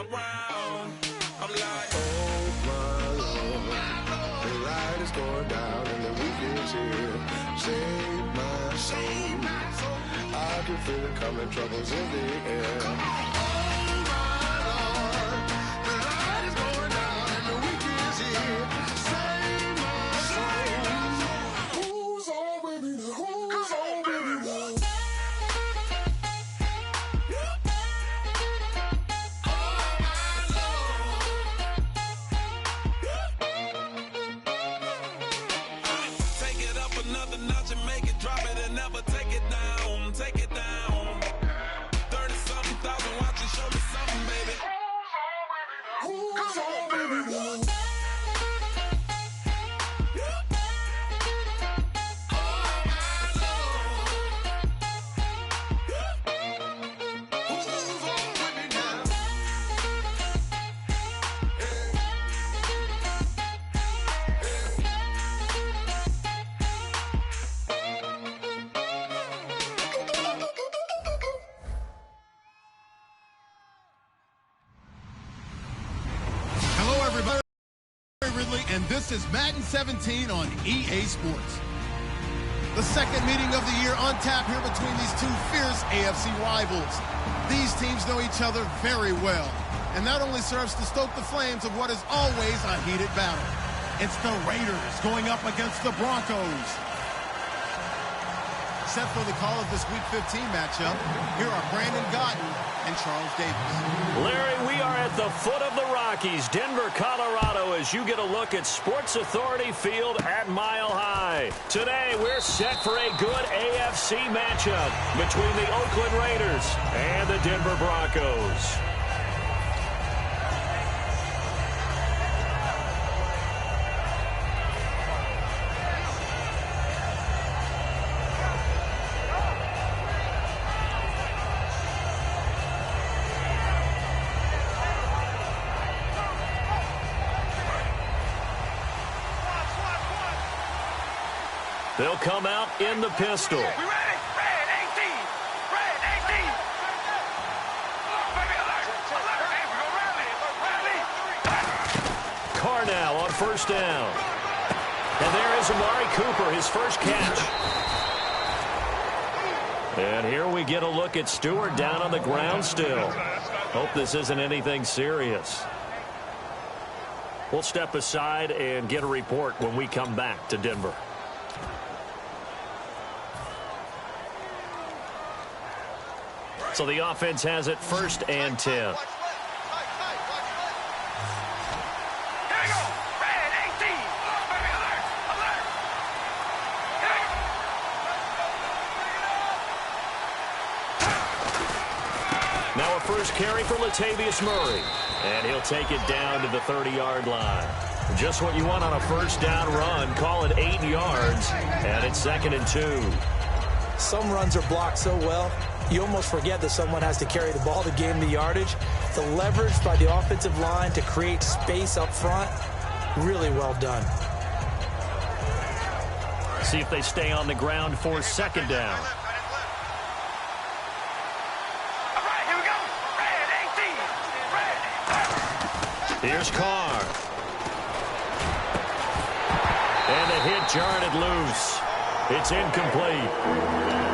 around. I'm like, oh my Lord, the light is going down and the week is here. Save my soul. I can feel it coming, troubles in the air. Oh my Lord, the light is going down and the week is here. Save my soul. Who's on with me now? Who's on with me now? Another notch and make it, drop it and never take it down, take it down. 30-something thousand watching, show me something, baby. Who's on, baby, now? And this is Madden 17 on EA Sports. The second meeting of the year on tap here between these two fierce AFC rivals. These teams know each other very well, and that only serves to stoke the flames of what is always a heated battle. It's the Raiders going up against the Broncos. Set for the call of this Week 15 matchup, here are Brandon Gotten and Charles Davis. Larry, we are at the foot of the Rockies, Denver, Colorado, as you get a look at Sports Authority Field at Mile High. Today, we're set for a good AFC matchup between the Oakland Raiders and the Denver Broncos. They'll come out in the pistol. We ready? Red 18. Red 18. Baby, alert. Alert. Hey, we're going rally. Rally. Carr now on first down. And there is Amari Cooper, his first catch. And here we get a look at Stewart down on the ground still. Hope this isn't anything serious. We'll step aside and get a report when we come back to Denver. So the offense has it first and 10. Here we go. Red 18. Baby, alert. Alert. Here we go. Now a first carry for Latavius Murray. And he'll take it down to the 30-yard line. Just what you want on a first down run. Call it 8 yards. And it's 2nd and 2. Some runs are blocked so well, you almost forget that someone has to carry the ball to gain the yardage. The leverage by the offensive line to create space up front, really well done. See if they stay on the ground for second down. All right, here we go. Red 18. Red. Here's Carr. And the hit jarred it loose. It's incomplete.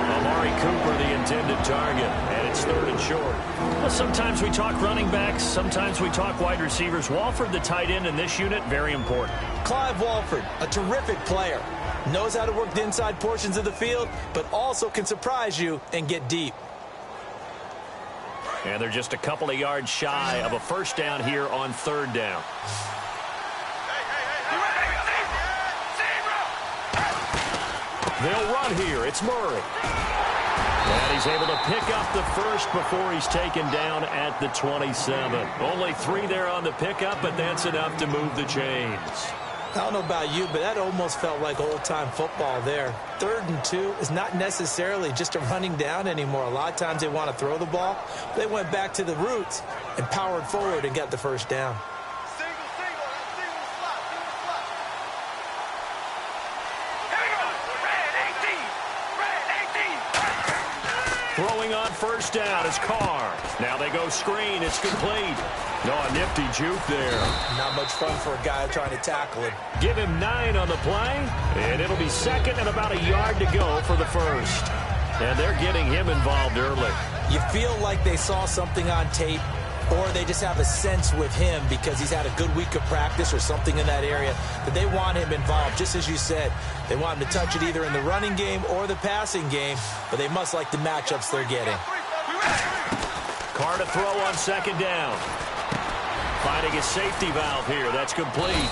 Amari Cooper, the intended target, and it's 3rd and short. Well, sometimes we talk running backs, sometimes we talk wide receivers. Walford, the tight end in this unit, very important. Clive Walford, a terrific player. Knows how to work the inside portions of the field, but also can surprise you and get deep. And they're just a couple of yards shy of a first down here on 3rd down. They'll run here. It's Murray. And he's able to pick up the first before he's taken down at the 27. Only 3 there on the pickup, but that's enough to move the chains. I don't know about you, but that almost felt like old-time football there. 3rd and 2 is not necessarily just a running down anymore. A lot of times they want to throw the ball. They went back to the roots and powered forward and got the first down. Throwing on first down is Carr. Now they go screen. It's complete. No, a nifty juke there. Not much fun for a guy trying to tackle him. Give him 9 on the play, and it'll be second and about a yard to go for the first. And they're getting him involved early. You feel like they saw something on tape, or they just have a sense with him because he's had a good week of practice or something in that area that they want him involved. Just as you said, they want him to touch it either in the running game or the passing game, but they must like the matchups they're getting. Carr to throw on second down. Finding a safety valve here. That's complete.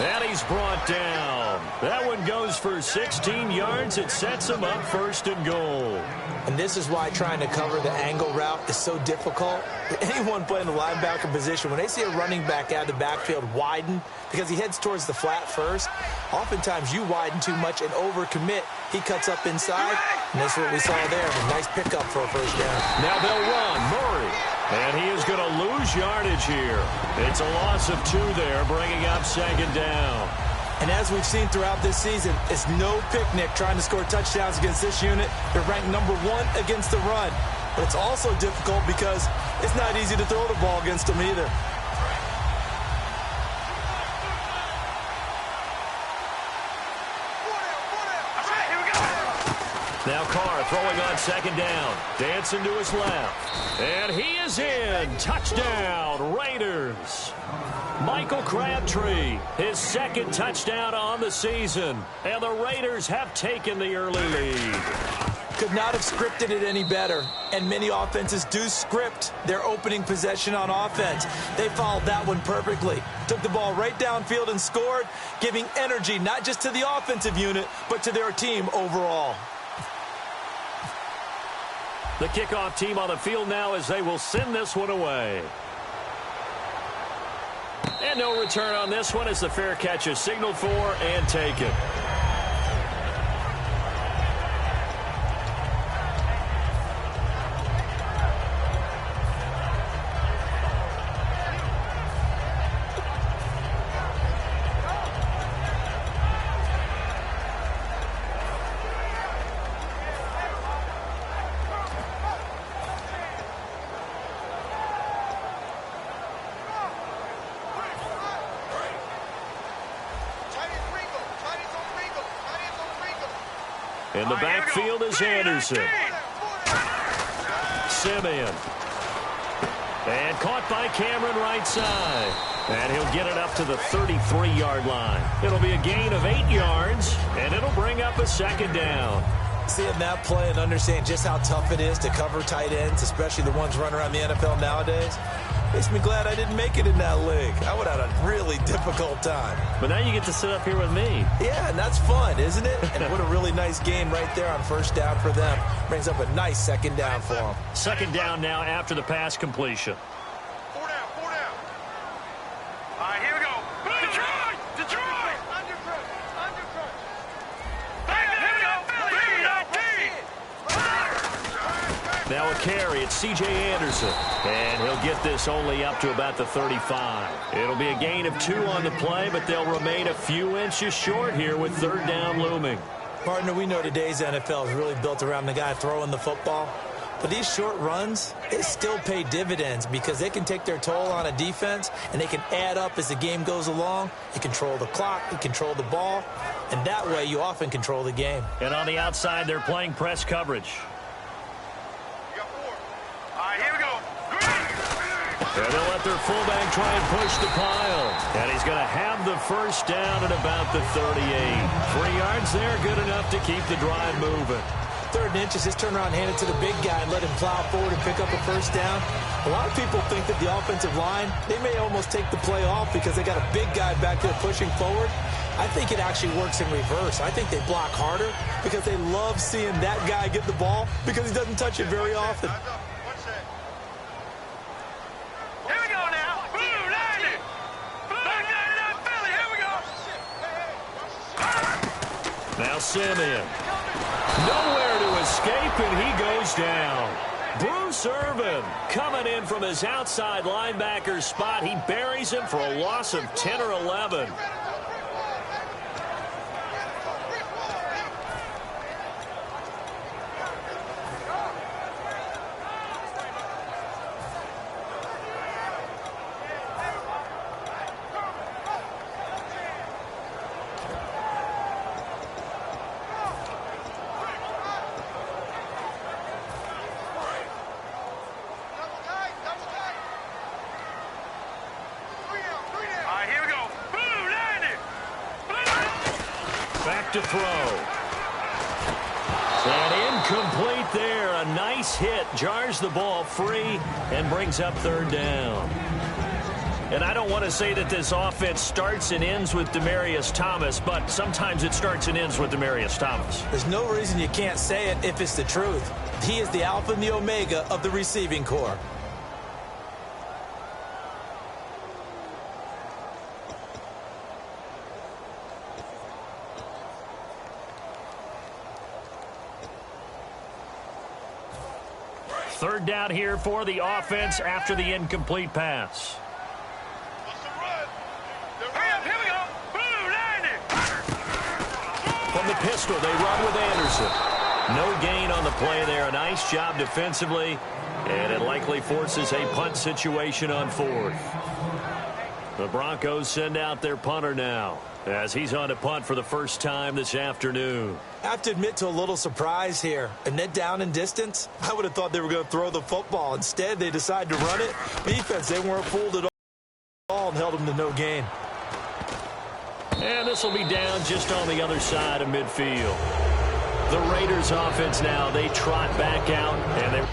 And he's brought down. That one goes for 16 yards. It sets him up first and goal. And this is why trying to cover the angle route is so difficult. Anyone playing the linebacker position, when they see a running back out of the backfield widen because he heads towards the flat first, oftentimes you widen too much and overcommit. He cuts up inside, and that's what we saw there. A nice pickup for a first down. Now they'll run. Murray. And he is going to lose yardage here. It's a loss of 2 there, bringing up second down. And as we've seen throughout this season, it's no picnic trying to score touchdowns against this unit. They're ranked number 1 against the run. But it's also difficult because it's not easy to throw the ball against them either. Now Carr throwing on second down. Dancing to his left. And he is in. Touchdown, Raiders. Michael Crabtree, his second touchdown on the season. And the Raiders have taken the early lead. Could not have scripted it any better. And many offenses do script their opening possession on offense. They followed that one perfectly. Took the ball right downfield and scored, giving energy not just to the offensive unit, but to their team overall. The kickoff team on the field now as they will send this one away. And no return on this one as the fair catch is signaled for and taken. In the backfield is Anderson. Simeon. And caught by Cameron right side. And he'll get it up to the 33-yard line. It'll be a gain of 8 yards, and it'll bring up a second down. Seeing that play and understanding just how tough it is to cover tight ends, especially the ones running around the NFL nowadays, makes me glad I didn't make it in that league. I would have had a really difficult time. But now you get to sit up here with me. Yeah, and that's fun, isn't it? And what a really nice game right there on first down for them. Brings up a nice second down for them. Second down now after the pass completion. 4 down, 4 down. All right, here we go. Detroit! Detroit! Undercut! Undercut! Here we go! Now a carry. It's C.J. Anderson. And he'll get this only up to about the 35. It'll be a gain of 2 on the play, but they'll remain a few inches short here with third down looming. Partner, we know today's NFL is really built around the guy throwing the football. But these short runs, they still pay dividends because they can take their toll on a defense and they can add up as the game goes along. You control the clock, you control the ball, and that way you often control the game. And on the outside, they're playing press coverage. And they'll let their fullback try and push the pile. And he's going to have the first down at about the 38. 3 yards there, good enough to keep the drive moving. 3rd and inches, just turn around and hand it to the big guy and let him plow forward and pick up a first down. A lot of people think that the offensive line, they may almost take the play off because they got a big guy back there pushing forward. I think it actually works in reverse. I think they block harder because they love seeing that guy get the ball because he doesn't touch it very often. Now Simeon. Nowhere to escape, and he goes down. Bruce Irvin coming in from his outside linebacker spot. He buries him for a loss of 10 or 11. to throw. And incomplete there. A nice hit. Jars the ball free and brings up third down. And I don't want to say that this offense starts and ends with Demaryius Thomas, but sometimes it starts and ends with Demaryius Thomas. There's no reason you can't say it if it's the truth. He is the alpha and the omega of the receiving corps. Third down here for the offense after the incomplete pass. Here we go. Boom, 90. From the pistol, they run with Anderson. No gain on the play there. A nice job defensively, and it likely forces a punt situation on fourth. The Broncos send out their punter now, as he's on to punt for the first time this afternoon. I have to admit to a little surprise here. And then down in distance, I would have thought they were going to throw the football. Instead, they decided to run it. Defense, they weren't fooled at all and held them to no gain. And this will be down just on the other side of midfield. The Raiders offense now, they trot back out, and they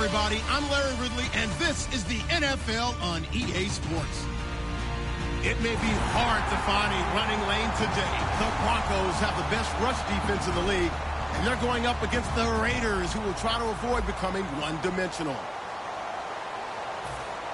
everybody. I'm Larry Ridley, and this is the NFL on EA Sports. It may be hard to find a running lane today. The Broncos have the best rush defense in the league, and they're going up against the Raiders, who will try to avoid becoming one-dimensional.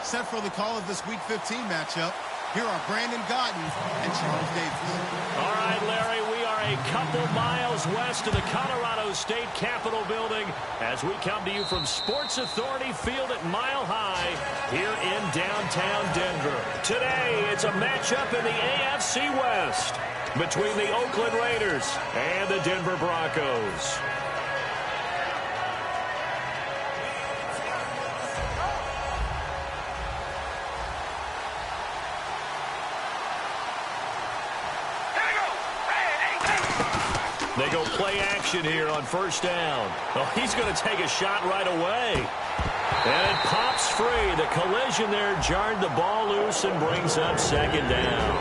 Set for the call of this Week 15 matchup, here are Brandon Gaudin and Charles Davis. All right, Larry, we are a couple miles west of the Colorado State Capitol building as we come to you from Sports Authority Field at Mile High here in downtown Denver. Today, it's a matchup in the AFC West between the Oakland Raiders and the Denver Broncos. They go play action here on first down. Oh, he's going to take a shot right away. And it pops free. The collision there jarred the ball loose and brings up second down.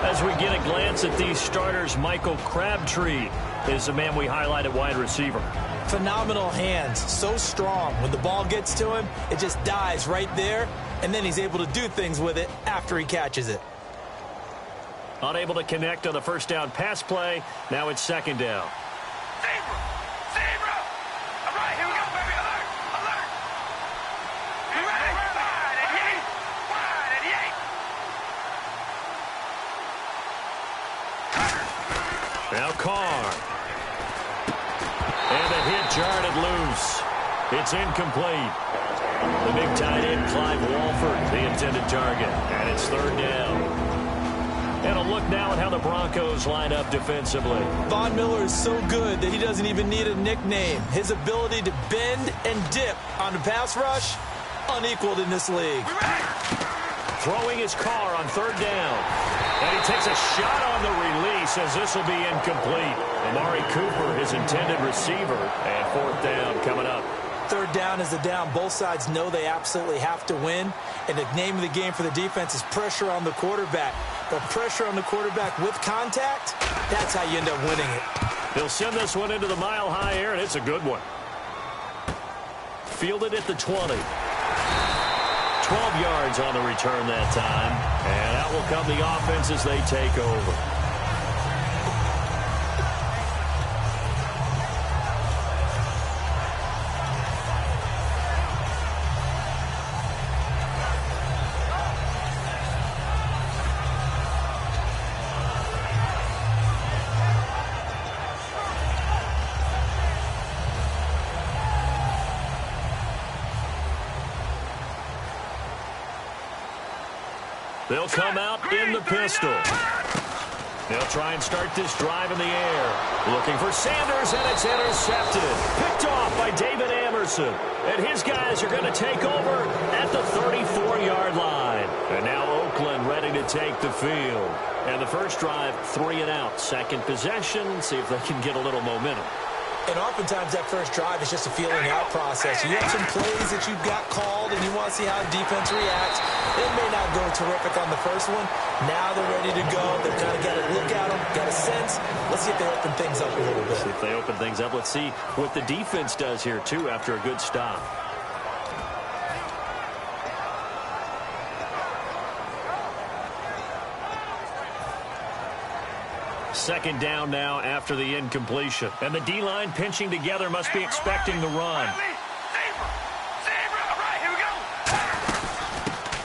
As we get a glance at these starters, Michael Crabtree is the man we highlight at wide receiver. Phenomenal hands, so strong. When the ball gets to him, it just dies right there, and then he's able to do things with it after he catches it. Unable to connect on the first down pass play. Now it's second down. Zebra! Zebra! All right, here we go, baby. Alert! Alert! You ready? Wide and yank! Wide and yank! Now Carr. And the hit jarred it loose. It's incomplete. The big tight end, Clive Walford, the intended target. And it's third down. And a look now at how the Broncos line up defensively. Von Miller is so good that he doesn't even need a nickname. His ability to bend and dip on the pass rush, unequaled in this league. Throwing his car on third down. And he takes a shot on the release as this will be incomplete. Amari Cooper, his intended receiver. And fourth down coming up. Third down is the down. Both sides know they absolutely have to win. And the name of the game for the defense is pressure on the quarterback. But pressure on the quarterback with contact, that's how you end up winning it. He'll send this one into the mile-high air, and it's a good one. Fielded at the 20. 12 yards on the return that time. And out will come the offense as they take over. They'll come out in the pistol. They'll try and start this drive in the air. Looking for Sanders, and it's intercepted. Picked off by David Amerson. And his guys are going to take over at the 34-yard line. And now Oakland ready to take the field. And the first drive, 3 and out. Second possession, see if they can get a little momentum. And oftentimes that first drive is just a feeling out process. You have some plays that you've got called and you want to see how defense reacts. It may not go terrific on the first one. Now they're ready to go. They've kind of got a look at them, got a sense. Let's see if they open things up a little bit. See if they open things up. Let's see what the defense does here, too, after a good stop. Second down now after the incompletion. And the D-line pinching together must be expecting the run.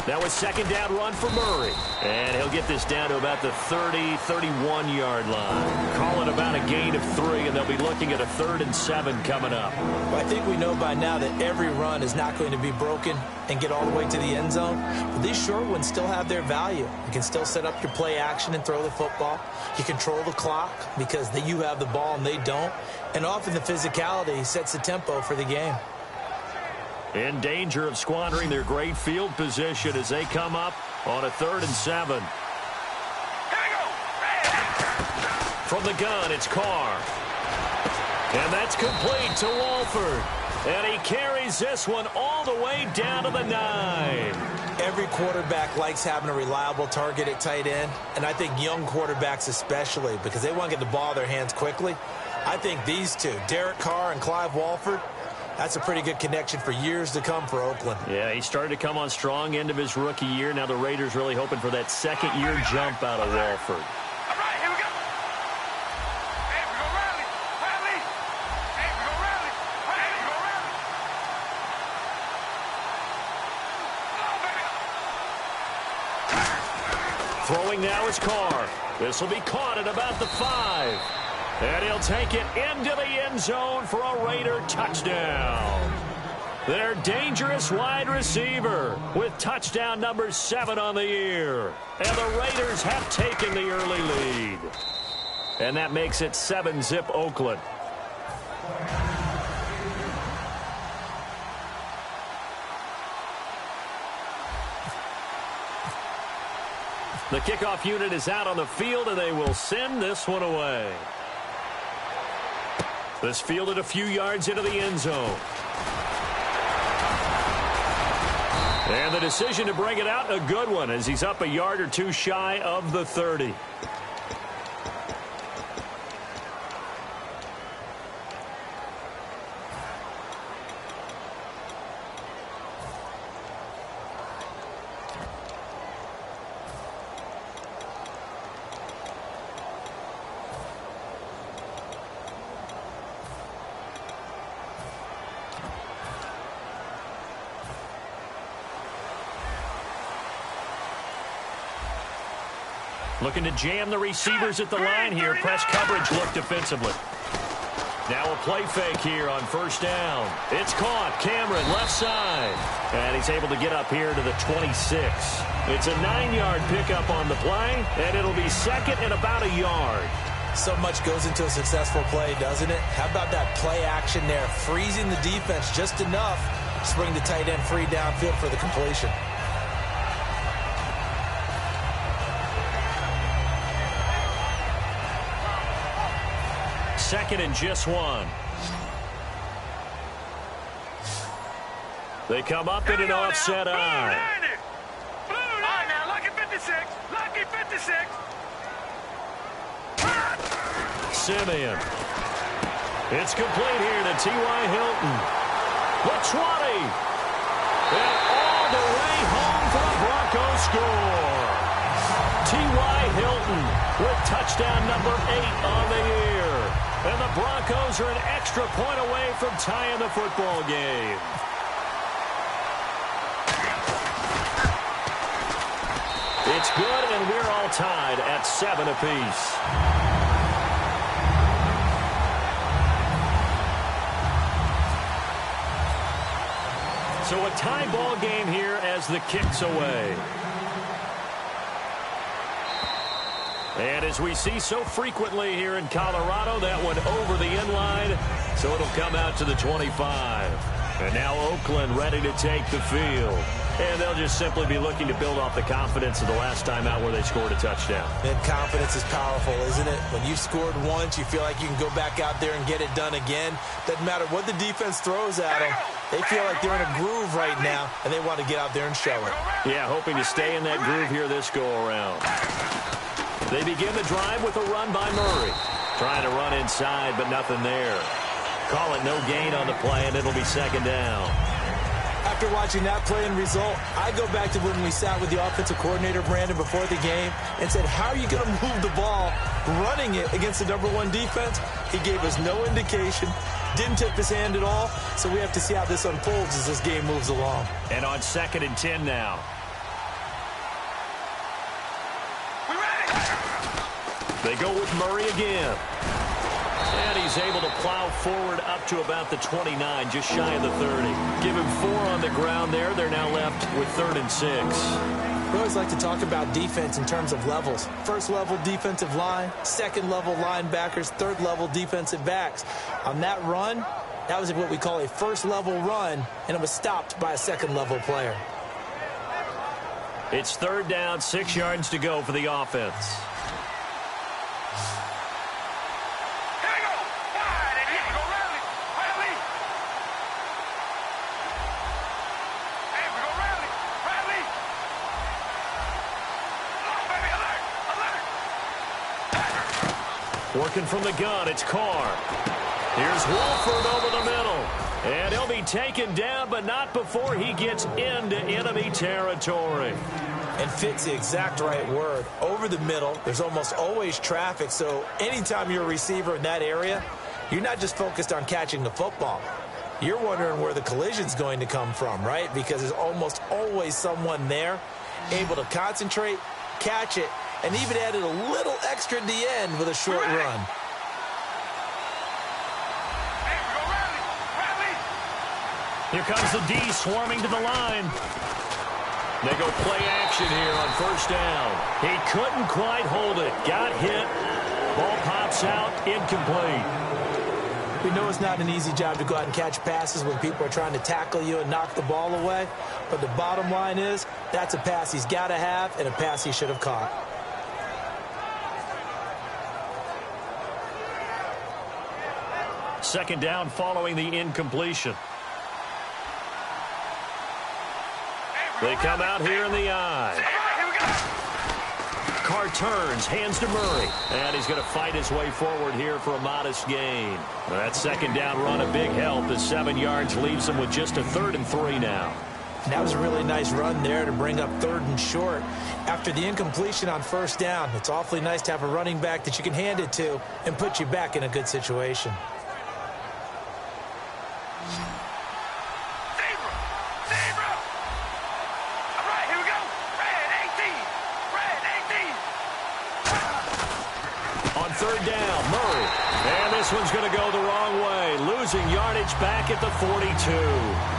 Now a second down run for Murray. And he'll get this down to about the 30, 31-yard line. Call it about a gain of 3, and they'll be looking at a 3rd and 7 coming up. Well, I think we know by now that every run is not going to be broken and get all the way to the end zone. But these short ones still have their value. You can still set up your play action and throw the football. You control the clock because you have the ball and they don't. And often the physicality sets the tempo for the game. In danger of squandering their great field position as they come up on a 3rd and 7. From the gun, it's Carr. And that's complete to Walford. And he carries this one all the way down to the 9. Every quarterback likes having a reliable target at tight end, and I think young quarterbacks especially, because they want to get the ball in their hands quickly. I think these two, Derek Carr and Clive Walford, That's a pretty good connection for years to come for Oakland. Yeah, he started to come on strong end of his rookie year. Now the Raiders really hoping for that second-year jump out of Walford. All right, here we go. Hey, we go rally. Rally. Hey, we go rally. Hey, we go rally. Oh, baby. Throwing now is Carr. This will be caught at about the 5. And he'll take it into the end zone for a Raider touchdown. Their dangerous wide receiver with touchdown number 7 on the year. And the Raiders have taken the early lead. And that makes it 7-zip Oakland. The kickoff unit is out on the field, and they will send this one away. This fielded a few yards into the end zone. And the decision to bring it out, a good one, as he's up a yard or two shy of the 30. Looking to jam the receivers at the line here. Press coverage look defensively. Now a play fake here on first down. It's caught. Cameron left side. And he's able to get up here to the 26. It's a 9-yard pickup on the play, and it'll be second and about a yard. So much goes into a successful play, doesn't it? How about that play action there? Freezing the defense just enough to bring the tight end free downfield for the completion. Second and just 1. They come up in an offset eye. All right, now, lucky 56. Lucky 56. Simeon. It's complete here to T.Y. Hilton. The 20. And all the way home for the Broncos score. T.Y. Hilton with touchdown number 8 on the year. And the Broncos are an extra point away from tying the football game. It's good, and we're all tied at 7 apiece. So a tie ball game here as the kick's away. And as we see so frequently here in Colorado, that one over the end line, so it'll come out to the 25. And now Oakland ready to take the field. And they'll just simply be looking to build off the confidence of the last time out where they scored a touchdown. And confidence is powerful, isn't it? When you've scored once, you feel like you can go back out there and get it done again. Doesn't matter what the defense throws at them. They feel like they're in a groove right now, and they want to get out there and show it. Yeah, hoping to stay in that groove here this go-around. They begin the drive with a run by Murray. Trying to run inside, but nothing there. Call it no gain on the play, and it'll be second down. After watching that play and result, I go back to when we sat with the offensive coordinator, Brandon, before the game and said, how are you going to move the ball running it against the #1 defense? He gave us no indication, didn't tip his hand at all, so we have to see how this unfolds as this game moves along. And on 2nd and 10 now. They go with Murray again. And he's able to plow forward up to about the 29, just shy of the 30. Give him 4 on the ground there. They're now left with 3rd and 6. We always like to talk about defense in terms of levels. First level defensive line, second level linebackers, third level defensive backs. On that run, that was what we call a first level run, and it was stopped by a second level player. It's 3rd down, 6 yards to go for the offense. Working from the gun, it's Carr. Here's Walford over the middle. And he'll be taken down, but not before he gets into enemy territory. And fit's the exact right word. Over the middle, there's almost always traffic, so anytime you're a receiver in that area, you're not just focused on catching the football. You're wondering where the collision's going to come from, right? Because there's almost always someone there able to concentrate, catch it, and even added a little extra at the end with a short run. Here comes the D swarming to the line. They go play action here on first down. He couldn't quite hold it. Got hit. Ball pops out. Incomplete. We know it's not an easy job to go out and catch passes when people are trying to tackle you and knock the ball away. But the bottom line is, that's a pass he's got to have and a pass he should have caught. Second down following the incompletion. They come out here in the eye. Carr turns, hands to Murray. And he's going to fight his way forward here for a modest gain. That second down run, a big help as 7 yards leaves him with just a 3rd and 3 now. And that was a really nice run there to bring up 3rd and short. After the incompletion on first down, it's awfully nice to have a running back that you can hand it to and put you back in a good situation. Third down, Murray. And this one's going to go the wrong way. Losing yardage back at the 42.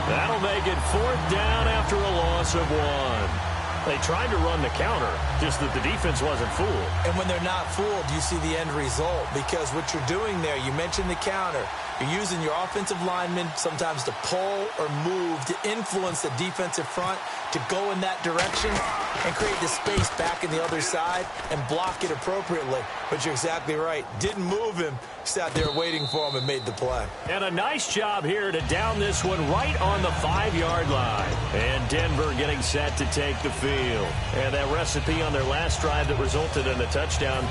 That'll make it 4th down after a loss of 1. They tried to run the counter, just that the defense wasn't fooled. And when they're not fooled, you see the end result. Because what you're doing there, you mentioned the counter. You're using your offensive linemen sometimes to pull or move to influence the defensive front to go in that direction and create the space back in the other side and block it appropriately. But you're exactly right. Didn't move him. Sat there waiting for him and made the play. And a nice job here to down this one right on the 5-yard line. And Denver getting set to take the field. And that recipe on their last drive that resulted in a touchdown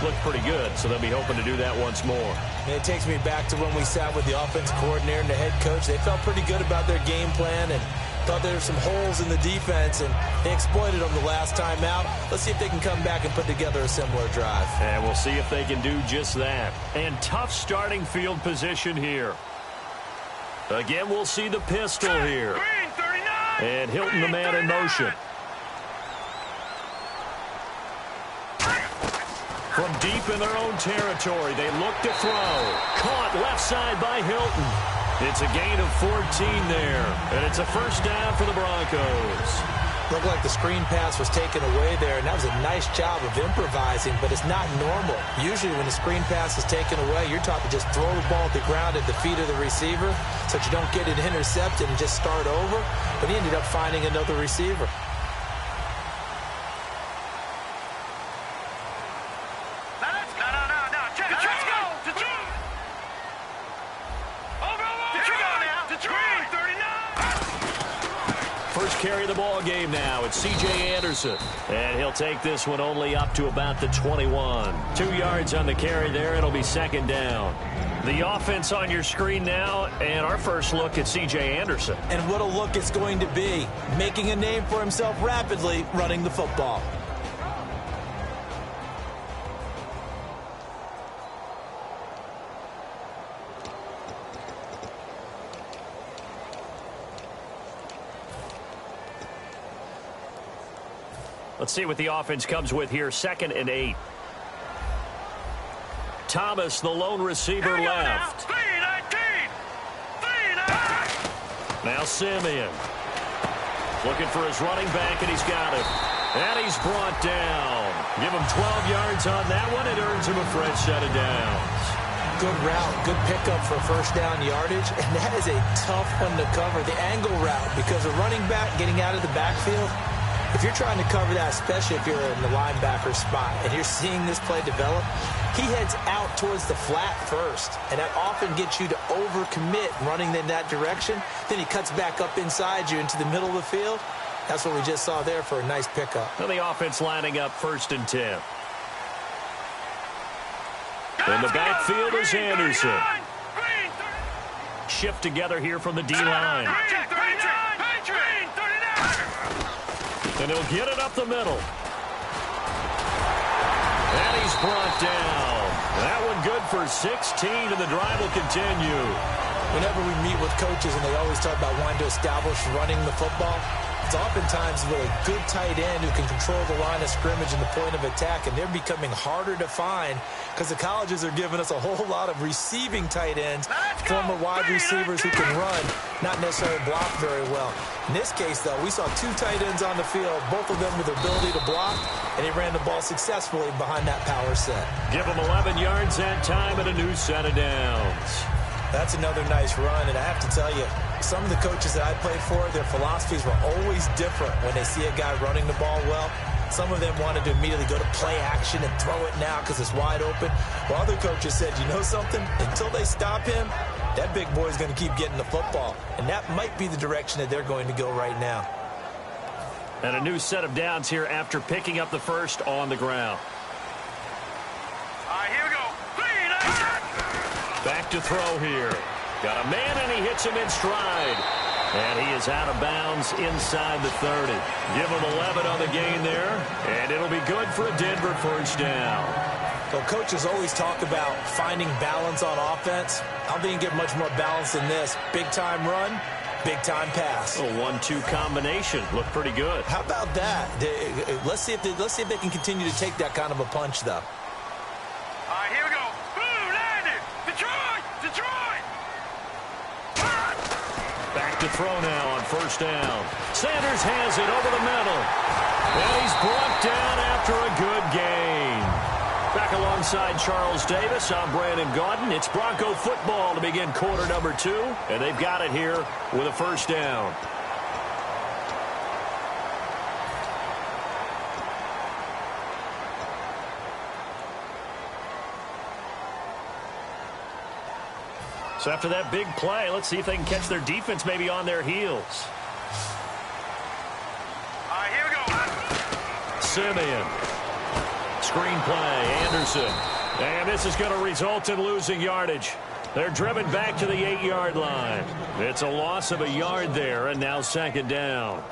looked pretty good, so they'll be hoping to do that once more. And it takes me back to when we sat with the offensive coordinator and the head coach. They felt pretty good about their game plan and thought there were some holes in the defense, and they exploited them the last time out. Let's see if they can come back and put together a similar drive. And we'll see if they can do just that. And tough starting field position here. Again, we'll see the pistol here. And Hilton, the man in motion. From deep in their own territory, they look to throw. Caught left side by Hilton. It's a gain of 14 there, and it's a first down for the Broncos. Looked like the screen pass was taken away there, and that was a nice job of improvising, but it's not normal. Usually when the screen pass is taken away, you're taught to just throw the ball at the ground at the feet of the receiver so that you don't get it intercepted and just start over, but he ended up finding another receiver. Carry the ball game now. It's C.J. Anderson. And he'll take this one only up to about the 21. 2 yards on the carry there. It'll be second down. The offense on your screen now, and our first look at C.J. Anderson. And what a look it's going to be. Making a name for himself rapidly, running the football. Let's see what the offense comes with here. 2nd and 8. Thomas, the lone receiver left. Now Simeon. Looking for his running back, and he's got it. And he's brought down. Give him 12 yards on that one. It earns him a fresh set of downs. Good route, good pickup for first down yardage, and that is a tough one to cover, the angle route, because a running back getting out of the backfield, if you're trying to cover that, especially if you're in the linebacker spot and you're seeing this play develop, he heads out towards the flat first, and that often gets you to overcommit running in that direction. Then he cuts back up inside you into the middle of the field. That's what we just saw there for a nice pickup. And the offense lining up 1st and 10. In the backfield is Anderson. shift together here from the D-line. And he'll get it up the middle. And he's brought down. That one good for 16, and the drive will continue. Whenever we meet with coaches and they always talk about wanting to establish running the football, it's oftentimes with a good tight end who can control the line of scrimmage and the point of attack, and they're becoming harder to find because the colleges are giving us a whole lot of receiving tight ends, former wide receivers who can run, not necessarily block very well. In this case, though, we saw two tight ends on the field, both of them with the ability to block, and he ran the ball successfully behind that power set. Give him 11 yards that time and a new set of downs. That's another nice run, and I have to tell you, some of the coaches that I played for, their philosophies were always different when they see a guy running the ball well. Some of them wanted to immediately go to play action and throw it now because it's wide open. While other coaches said, you know something? Until they stop him, that big boy's going to keep getting the football. And that might be the direction that they're going to go right now. And a new set of downs here after picking up the first on the ground. All right, here we go. Back to throw here. Got a man, and he hits him in stride. And he is out of bounds inside the 30. Give him 11 on the gain there, and it'll be good for a Denver first down. Well, coaches always talk about finding balance on offense. I don't think you can get much more balance than this. Big-time run, big-time pass. A 1-2 combination. Looked pretty good. How about that? Let's see if they can continue to take that kind of a punch, though. All right, here we go. Boom, landed. Detroit. Back to throw now on first down. Sanders has it over the middle. And he's brought down after a good gain. Back alongside Charles Davis, I'm Brandon Gaudin. It's Bronco football to begin quarter number 2. And they've got it here with a first down. So after that big play, let's see if they can catch their defense maybe on their heels. All right, here we go. Simeon. Screen play, Anderson. And this is going to result in losing yardage. They're driven back to the 8-yard line. It's a loss of a yard there, and now second down.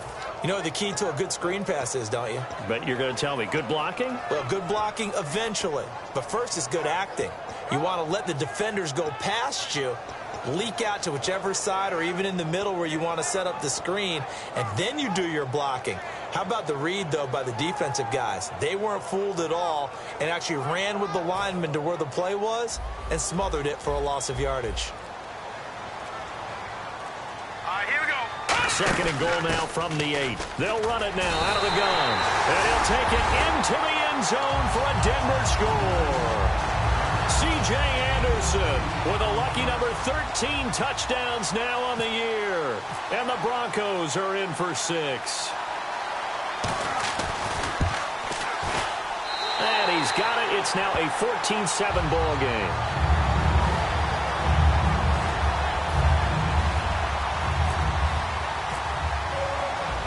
You know what the key to a good screen pass is, don't you? But you're going to tell me, good blocking? Well, good blocking eventually. But first is good acting. You want to let the defenders go past you, leak out to whichever side or even in the middle where you want to set up the screen, and then you do your blocking. How about the read, though, by the defensive guys? They weren't fooled at all and actually ran with the lineman to where the play was and smothered it for a loss of yardage. All right, here we go. Second and goal now from the 8. They'll run it now out of the gun. And he'll take it into the end zone for a Denver score. C.J. Anderson with a lucky number 13 touchdowns now on the year. And the Broncos are in for 6. And he's got it. It's now a 14-7 ball game.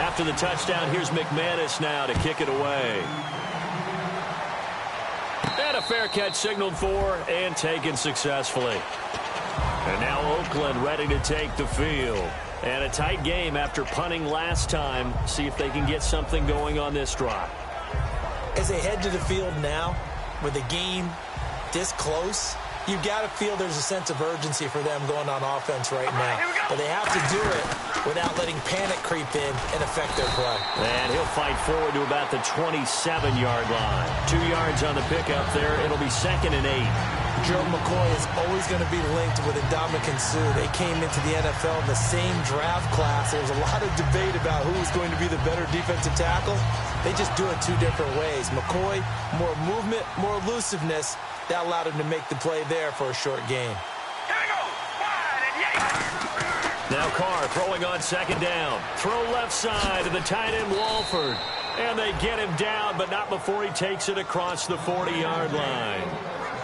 After the touchdown, here's McManus now to kick it away. And a fair catch signaled for and taken successfully. And now Oakland ready to take the field. And a tight game after punting last time. See if they can get something going on this drive. As they head to the field now, with the game this close, you've got to feel there's a sense of urgency for them going on offense right now. But they have to do it without letting panic creep in and affect their play. And he'll fight forward to about the 27-yard line. 2 yards on the pickup there. It'll be second and 8. Joe McCoy is always going to be linked with Ndamukong Suh. They came into the NFL in the same draft class. There was a lot of debate about who was going to be the better defensive tackle. They just do it 2 different ways. McCoy, more movement, more elusiveness. That allowed him to make the play there for a short gain. Here we go. Wide and yay. Now Carr throwing on second down. Throw left side to the tight end Walford. And they get him down, but not before he takes it across the 40-yard line.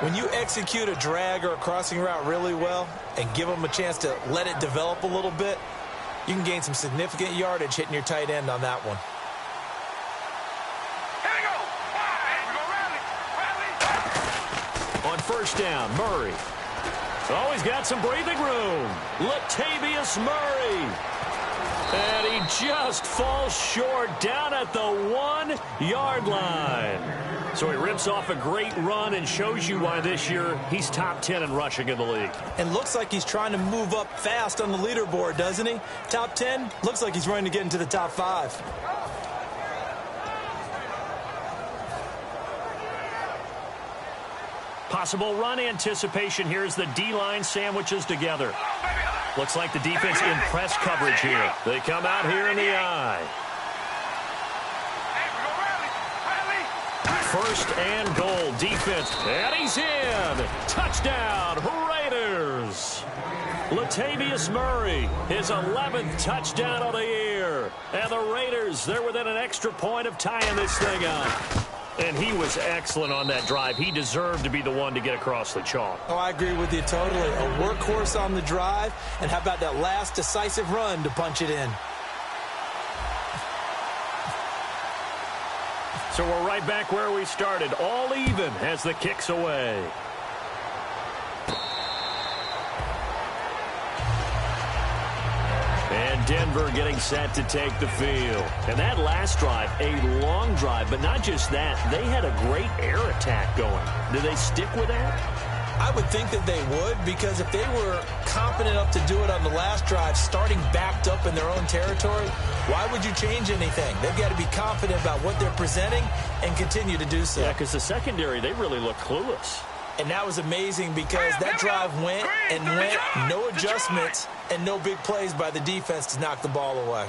When you execute a drag or a crossing route really well and give them a chance to let it develop a little bit, you can gain some significant yardage hitting your tight end on that one. Here we go. Wide. We go rally. On first down, Murray. Oh, he's got some breathing room. Latavius Murray. And he just falls short down at the 1-yard line. So he rips off a great run and shows you why this year he's top 10 in rushing in the league. And looks like he's trying to move up fast on the leaderboard, doesn't he? Top 10, looks like he's running to get into the top 5. Possible run anticipation here as the D-line sandwiches together. Looks like the defense in press coverage here. They come out here in the eye. First and goal, defense, and he's in. Touchdown, Raiders. Latavius Murray, his 11th touchdown of the year. And the Raiders, they're within an extra point of tying this thing up. And he was excellent on that drive. He deserved to be the one to get across the chalk. Oh, I agree with you totally. A workhorse on the drive. And how about that last decisive run to punch it in? So we're right back where we started. All even as the kick's away. And Denver getting set to take the field. And that last drive, a long drive, but not just that. They had a great air attack going. Do they stick with that? I would think that they would, because if they were confident enough to do it on the last drive, starting backed up in their own territory, why would you change anything? They've got to be confident about what they're presenting and continue to do so. Yeah, because the secondary, they really look clueless. And that was amazing because that drive went and went, no adjustments and no big plays by the defense to knock the ball away.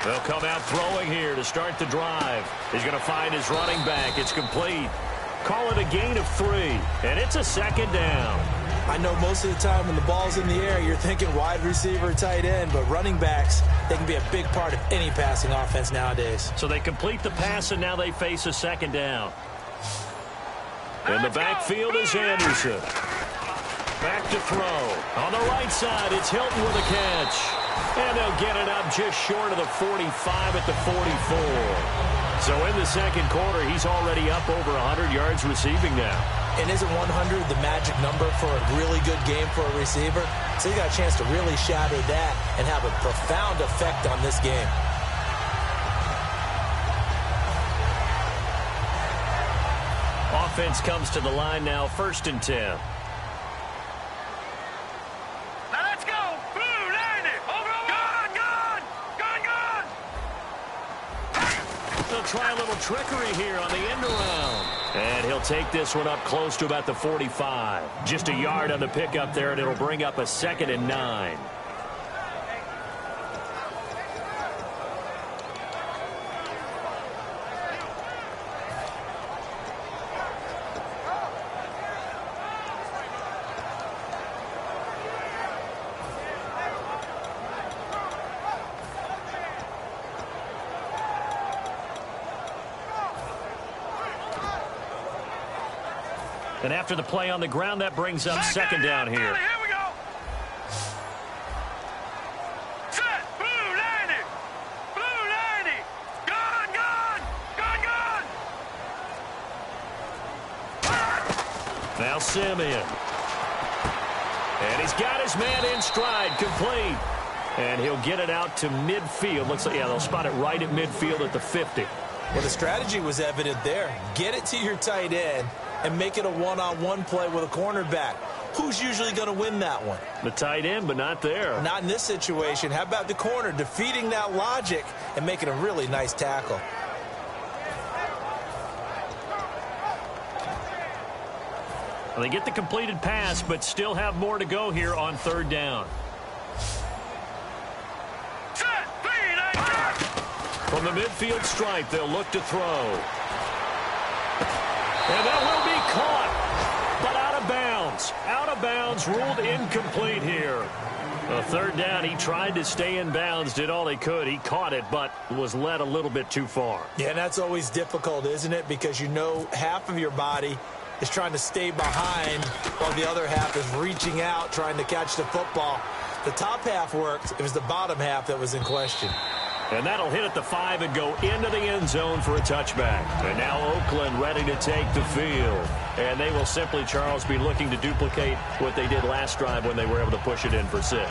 They'll come out throwing here to start the drive. He's going to find his running back. It's complete. Call it a gain of 3, and it's a second down. I know most of the time when the ball's in the air, you're thinking wide receiver, tight end, but running backs, they can be a big part of any passing offense nowadays. So they complete the pass, and now they face a second down. In the backfield is Anderson. Back to throw. On the right side, it's Hilton with a catch. And they'll get it up just short of the 45 at the 44. So in the second quarter, he's already up over 100 yards receiving now. And isn't 100 the magic number for a really good game for a receiver? So he got a chance to really shatter that and have a profound effect on this game. Offense comes to the line now, 1st and 10. Try a little trickery here on the end around. And he'll take this one up close to about the 45. Just a yard on the pickup there, and it'll bring up a 2nd and 9. And after the play on the ground, that brings up 2nd down here. Here we go. Set. Blue 90. Blue 90. Gun, gun. Gun, gun. Now Simeon. And he's got his man in stride, complete. And he'll get it out to midfield. Looks like, yeah, they'll spot it right at midfield at the 50. Well, the strategy was evident there. Get it to your tight end and make it a one-on-one play with a cornerback. Who's usually going to win that one? The tight end, but not there. Not in this situation. How about the corner defeating that logic and making a really nice tackle? Well, they get the completed pass, but still have more to go here on 3rd down. From the midfield stripe, they'll look to throw. And that will be caught, but out of bounds. Out of bounds, ruled incomplete here. 3rd down, he tried to stay in bounds, did all he could. He caught it, but was led a little bit too far. Yeah, and that's always difficult, isn't it? Because you know half of your body is trying to stay behind while the other half is reaching out, trying to catch the football. The top half worked. It was the bottom half that was in question. And that'll hit at the 5 and go into the end zone for a touchback. And now Oakland ready to take the field. And they will simply, Charles, be looking to duplicate what they did last drive when they were able to push it in for 6.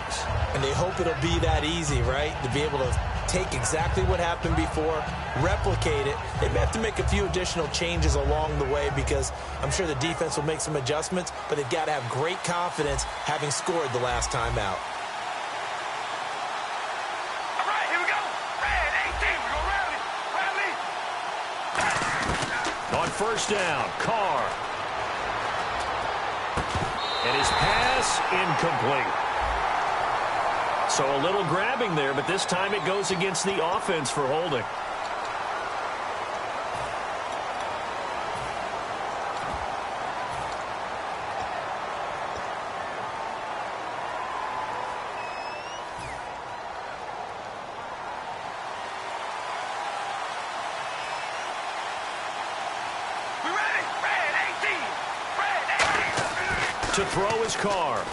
And they hope it'll be that easy, right? To be able to take exactly what happened before, replicate it. They may have to make a few additional changes along the way because I'm sure the defense will make some adjustments, but they've got to have great confidence having scored the last time out. All right, here we go. Red 18, we're going rally. On first down, Carr. And his pass incomplete. So a little grabbing there, but this time it goes against the offense for holding. We ready? Red 18. Red 18. To throw his Carr.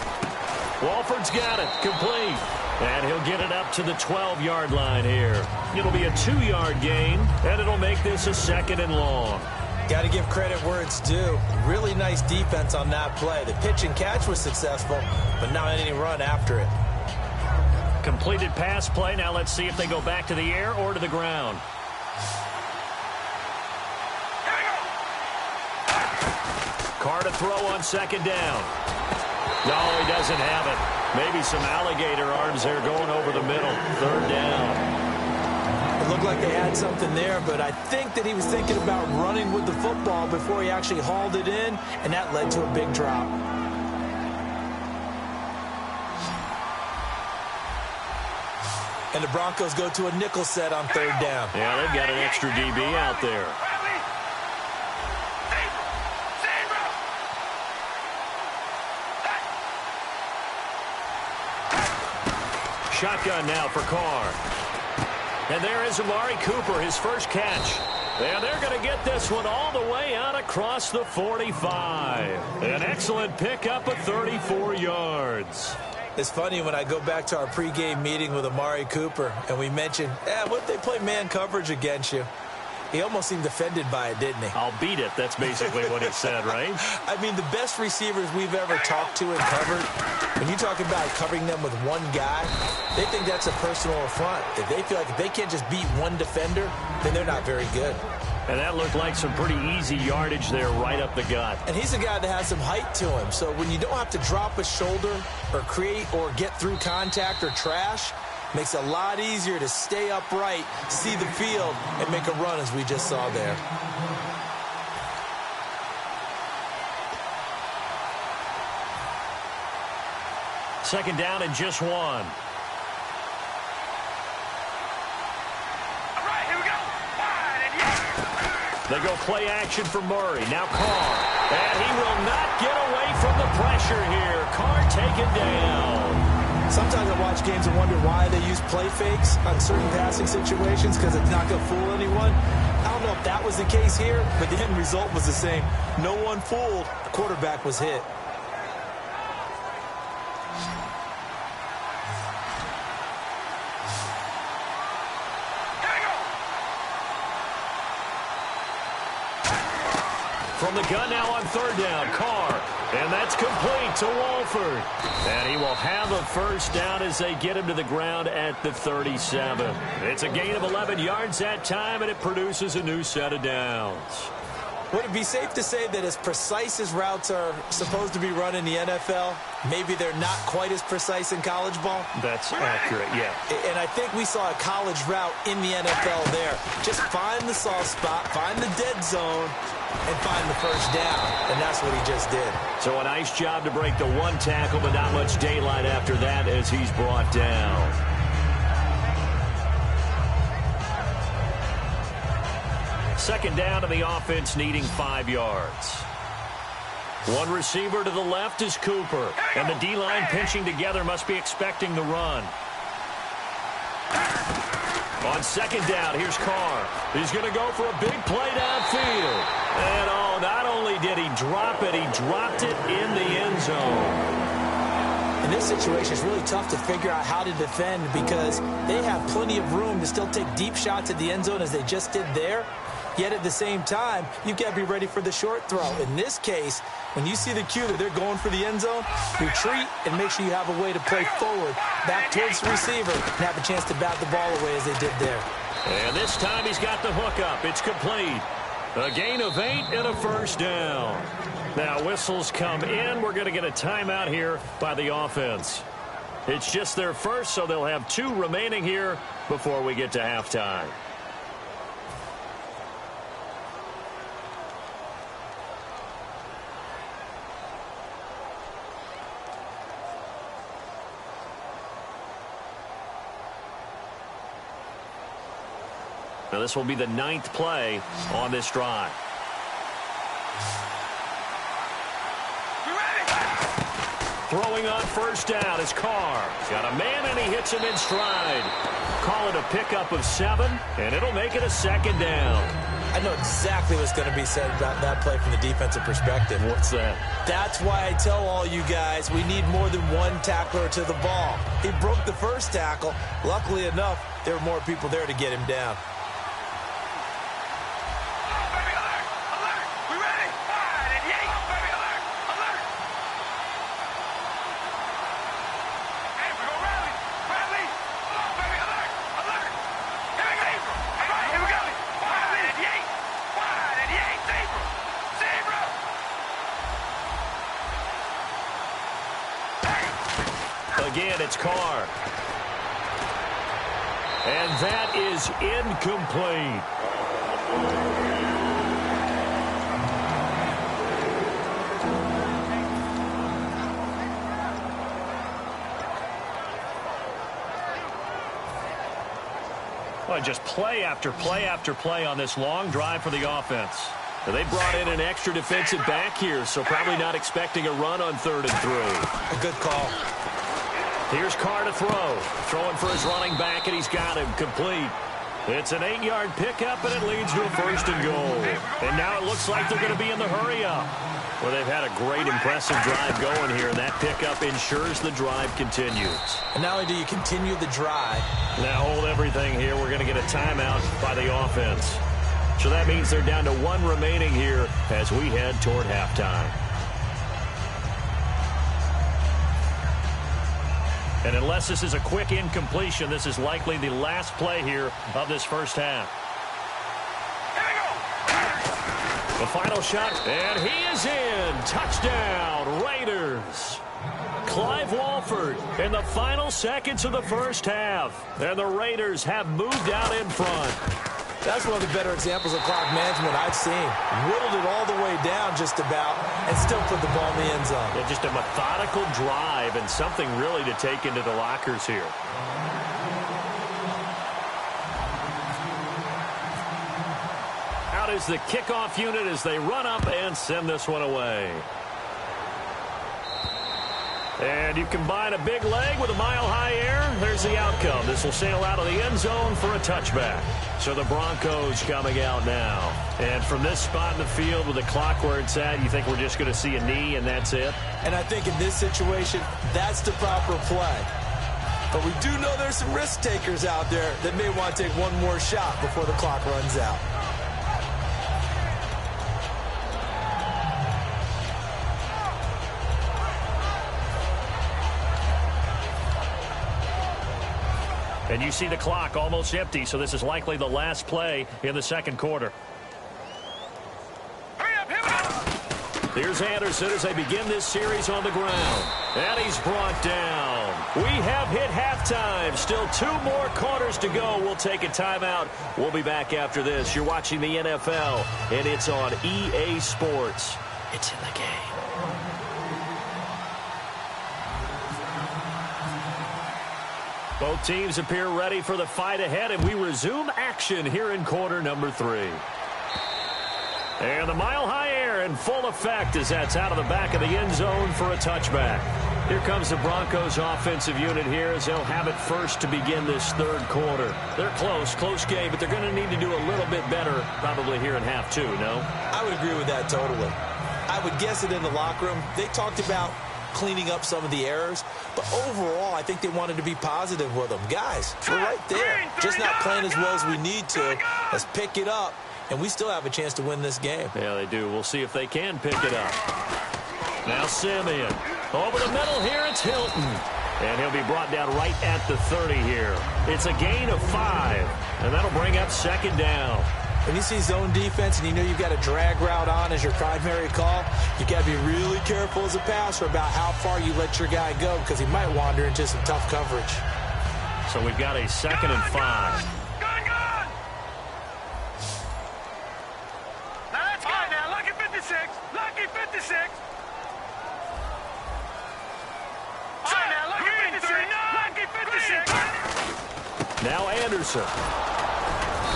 Walford's got it. Complete. And he'll get it up to the 12-yard line here. It'll be a 2-yard gain, and it'll make this a 2nd and long. Got to give credit where it's due. Really nice defense on that play. The pitch and catch was successful, but not any run after it. Completed pass play. Now let's see if they go back to the air or to the ground. Here we go. Carr to throw on 2nd down. No, he doesn't have it. Maybe some alligator arms there going over the middle. 3rd down. It looked like they had something there, but I think that he was thinking about running with the football before he actually hauled it in, and that led to a big drop. And the Broncos go to a nickel set on 3rd down. Yeah, they've got an extra DB out there. Shotgun now for Carr. And there is Amari Cooper, his first catch. And they're going to get this one all the way out across the 45. An excellent pickup of 34 yards. It's funny when I go back to our pregame meeting with Amari Cooper and we mentioned, what if they play man coverage against you? He almost seemed offended by it, didn't he? I'll beat it. That's basically what he said, right? I mean, the best receivers we've ever talked to and covered, when you talk about covering them with one guy, they think that's a personal affront. If they feel like if they can't just beat one defender, then they're not very good. And that looked like some pretty easy yardage there right up the gut. And he's a guy that has some height to him. So when you don't have to drop a shoulder or create or get through contact or trash, makes it a lot easier to stay upright, see the field, and make a run as we just saw there. Second down and just 1. All right, here we go. Wide and yes. They go play action for Murray. Now Carr. And he will not get away from the pressure here. Carr taken down. Sometimes I watch games and wonder why they use play fakes on certain passing situations because it's not going to fool anyone. I don't know if that was the case here, but the end result was the same. No one fooled. The quarterback was hit. From the gun now on 3rd down, Carr. And that's complete to Walford. And he will have a first down as they get him to the ground at the 37. It's a gain of 11 yards that time, and it produces a new set of downs. Would it be safe to say that as precise as routes are supposed to be run in the NFL, maybe they're not quite as precise in college ball? That's accurate, yeah. And I think we saw a college route in the NFL there. Just find the soft spot, find the dead zone, and find the first down. And that's what he just did. So a nice job to break the one tackle, but not much daylight after that as he's brought down. Second down to the offense needing 5 yards. One receiver to the left is Cooper. And the D-line pinching together must be expecting the run. On second down, here's Carr. He's going to go for a big play downfield. And not only did he drop it, he dropped it in the end zone. In this situation, it's really tough to figure out how to defend because they have plenty of room to still take deep shots at the end zone as they just did there. Yet at the same time, you've got to be ready for the short throw. In this case, when you see the cue that they're going for the end zone, retreat and make sure you have a way to play forward, back towards the receiver, and have a chance to bat the ball away as they did there. And this time he's got the hook up. It's complete. A gain of 8 and a first down. Now whistles come in. We're going to get a timeout here by the offense. It's just their first, so they'll have 2 remaining here before we get to halftime. Now this will be the 9th play on this drive. Throwing on first down is Carr. Got a man and he hits him in stride. Call it a pickup of 7, and it'll make it a second down. I know exactly what's going to be said about that play from the defensive perspective. What's that? That's why I tell all you guys we need more than one tackler to the ball. He broke the first tackle. Luckily enough, there were more people there to get him down. Again, it's Carr. And that is incomplete. Well, just play after play after play on this long drive for the offense. They brought in an extra defensive back here, so probably not expecting a run on 3rd and 3. A good call. Here's Carr to throw. Throwing for his running back, and he's got him complete. It's an 8-yard pickup, and it leads to a 1st and goal. And now it looks like they're going to be in the hurry-up. Well, they've had a great, impressive drive going here, and that pickup ensures the drive continues. And not only do you continue the drive. Now hold everything here. We're going to get a timeout by the offense. So that means they're down to 1 remaining here as we head toward halftime. And unless this is a quick incompletion, this is likely the last play here of this first half. The final shot, and he is in. Touchdown, Raiders. Clive Walford in the final seconds of the first half. And the Raiders have moved out in front. That's one of the better examples of clock management I've seen. Whittled it all the way down just about and still put the ball in the end zone. Yeah, just a methodical drive and something really to take into the lockers here. Out is the kickoff unit as they run up and send this one away. And you combine a big leg with a mile-high air, there's the outcome. This will sail out of the end zone for a touchback. So the Broncos coming out now. And from this spot in the field with the clock where it's at, you think we're just going to see a knee and that's it? And I think in this situation, that's the proper play. But we do know there's some risk takers out there that may want to take one more shot before the clock runs out. And you see the clock almost empty, so this is likely the last play in the second quarter. Here's Anderson as they begin this series on the ground. And he's brought down. We have hit halftime. Still 2 more quarters to go. We'll take a timeout. We'll be back after this. You're watching the NFL, and it's on EA Sports. It's in the game. Both teams appear ready for the fight ahead, and we resume action here in quarter number 3. And the mile-high air in full effect as that's out of the back of the end zone for a touchback. Here comes the Broncos offensive unit here as they'll have it first to begin this third quarter. They're close game, but they're going to need to do a little bit better probably here in half 2, no? I would agree with that totally. I would guess that in the locker room, they talked about cleaning up some of the errors. But overall, I think they wanted to be positive with them. Guys, we're right there. Just not playing as well as we need to. Let's pick it up, and we still have a chance to win this game. Yeah, they do. We'll see if they can pick it up. Now Simeon. Over the middle here, it's Hilton. And he'll be brought down right at the 30 here. It's a gain of 5, and that'll bring up second down. When you see zone defense and you know you've got a drag route on as your primary call, you got to be really careful as a passer about how far you let your guy go because he might wander into some tough coverage. So we've got a 2nd and 5. Gun! That's good now. Lucky 56. Lucky 56. All right, now, lucky 56. Lucky 56. Now Anderson.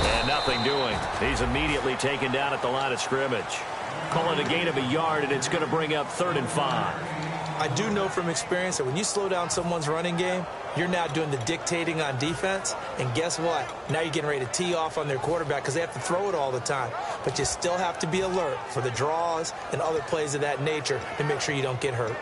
And nothing doing. He's immediately taken down at the line of scrimmage. Call it a gain of a yard, and it's going to bring up 3rd and 5. I do know from experience that when you slow down someone's running game, you're now doing the dictating on defense. And guess what? Now you're getting ready to tee off on their quarterback because they have to throw it all the time. But you still have to be alert for the draws and other plays of that nature to make sure you don't get hurt.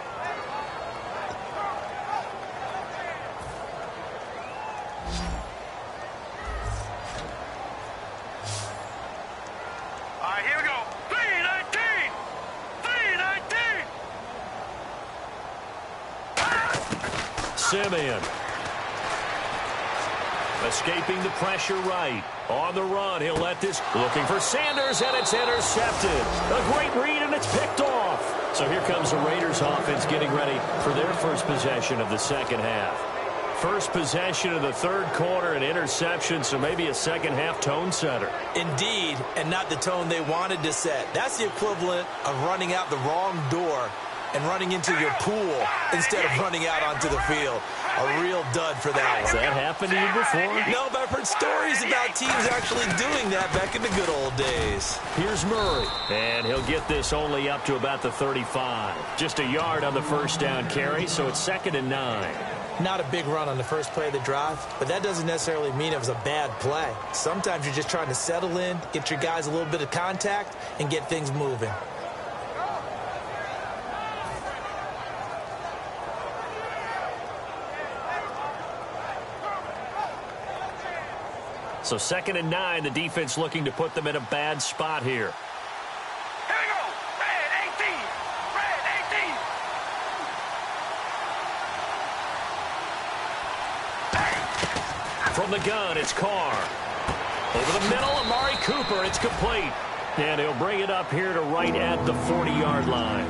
Simeon. Escaping the pressure right. On the run, he'll let this. Looking for Sanders, and it's intercepted. A great read, and it's picked off. So here comes the Raiders offense getting ready for their first possession of the second half. First possession of the third quarter, an interception, so maybe a second half tone setter. Indeed, and not the tone they wanted to set. That's the equivalent of running out the wrong door and running into your pool instead of running out onto the field. A real dud for that one. Has that happened to you before? No, but I've heard stories about teams actually doing that back in the good old days. Here's Murray, and he'll get this only up to about the 35. Just a yard on the first down carry, so it's 2nd and 9. Not a big run on the first play of the drive, but that doesn't necessarily mean it was a bad play. Sometimes you're just trying to settle in, get your guys a little bit of contact, and get things moving. So 2nd and 9, the defense looking to put them in a bad spot here. Here we go. Red 18. Red 18. From the gun, it's Carr. Over the middle, Amari Cooper. It's complete. And he'll bring it up here to right at the 40-yard line.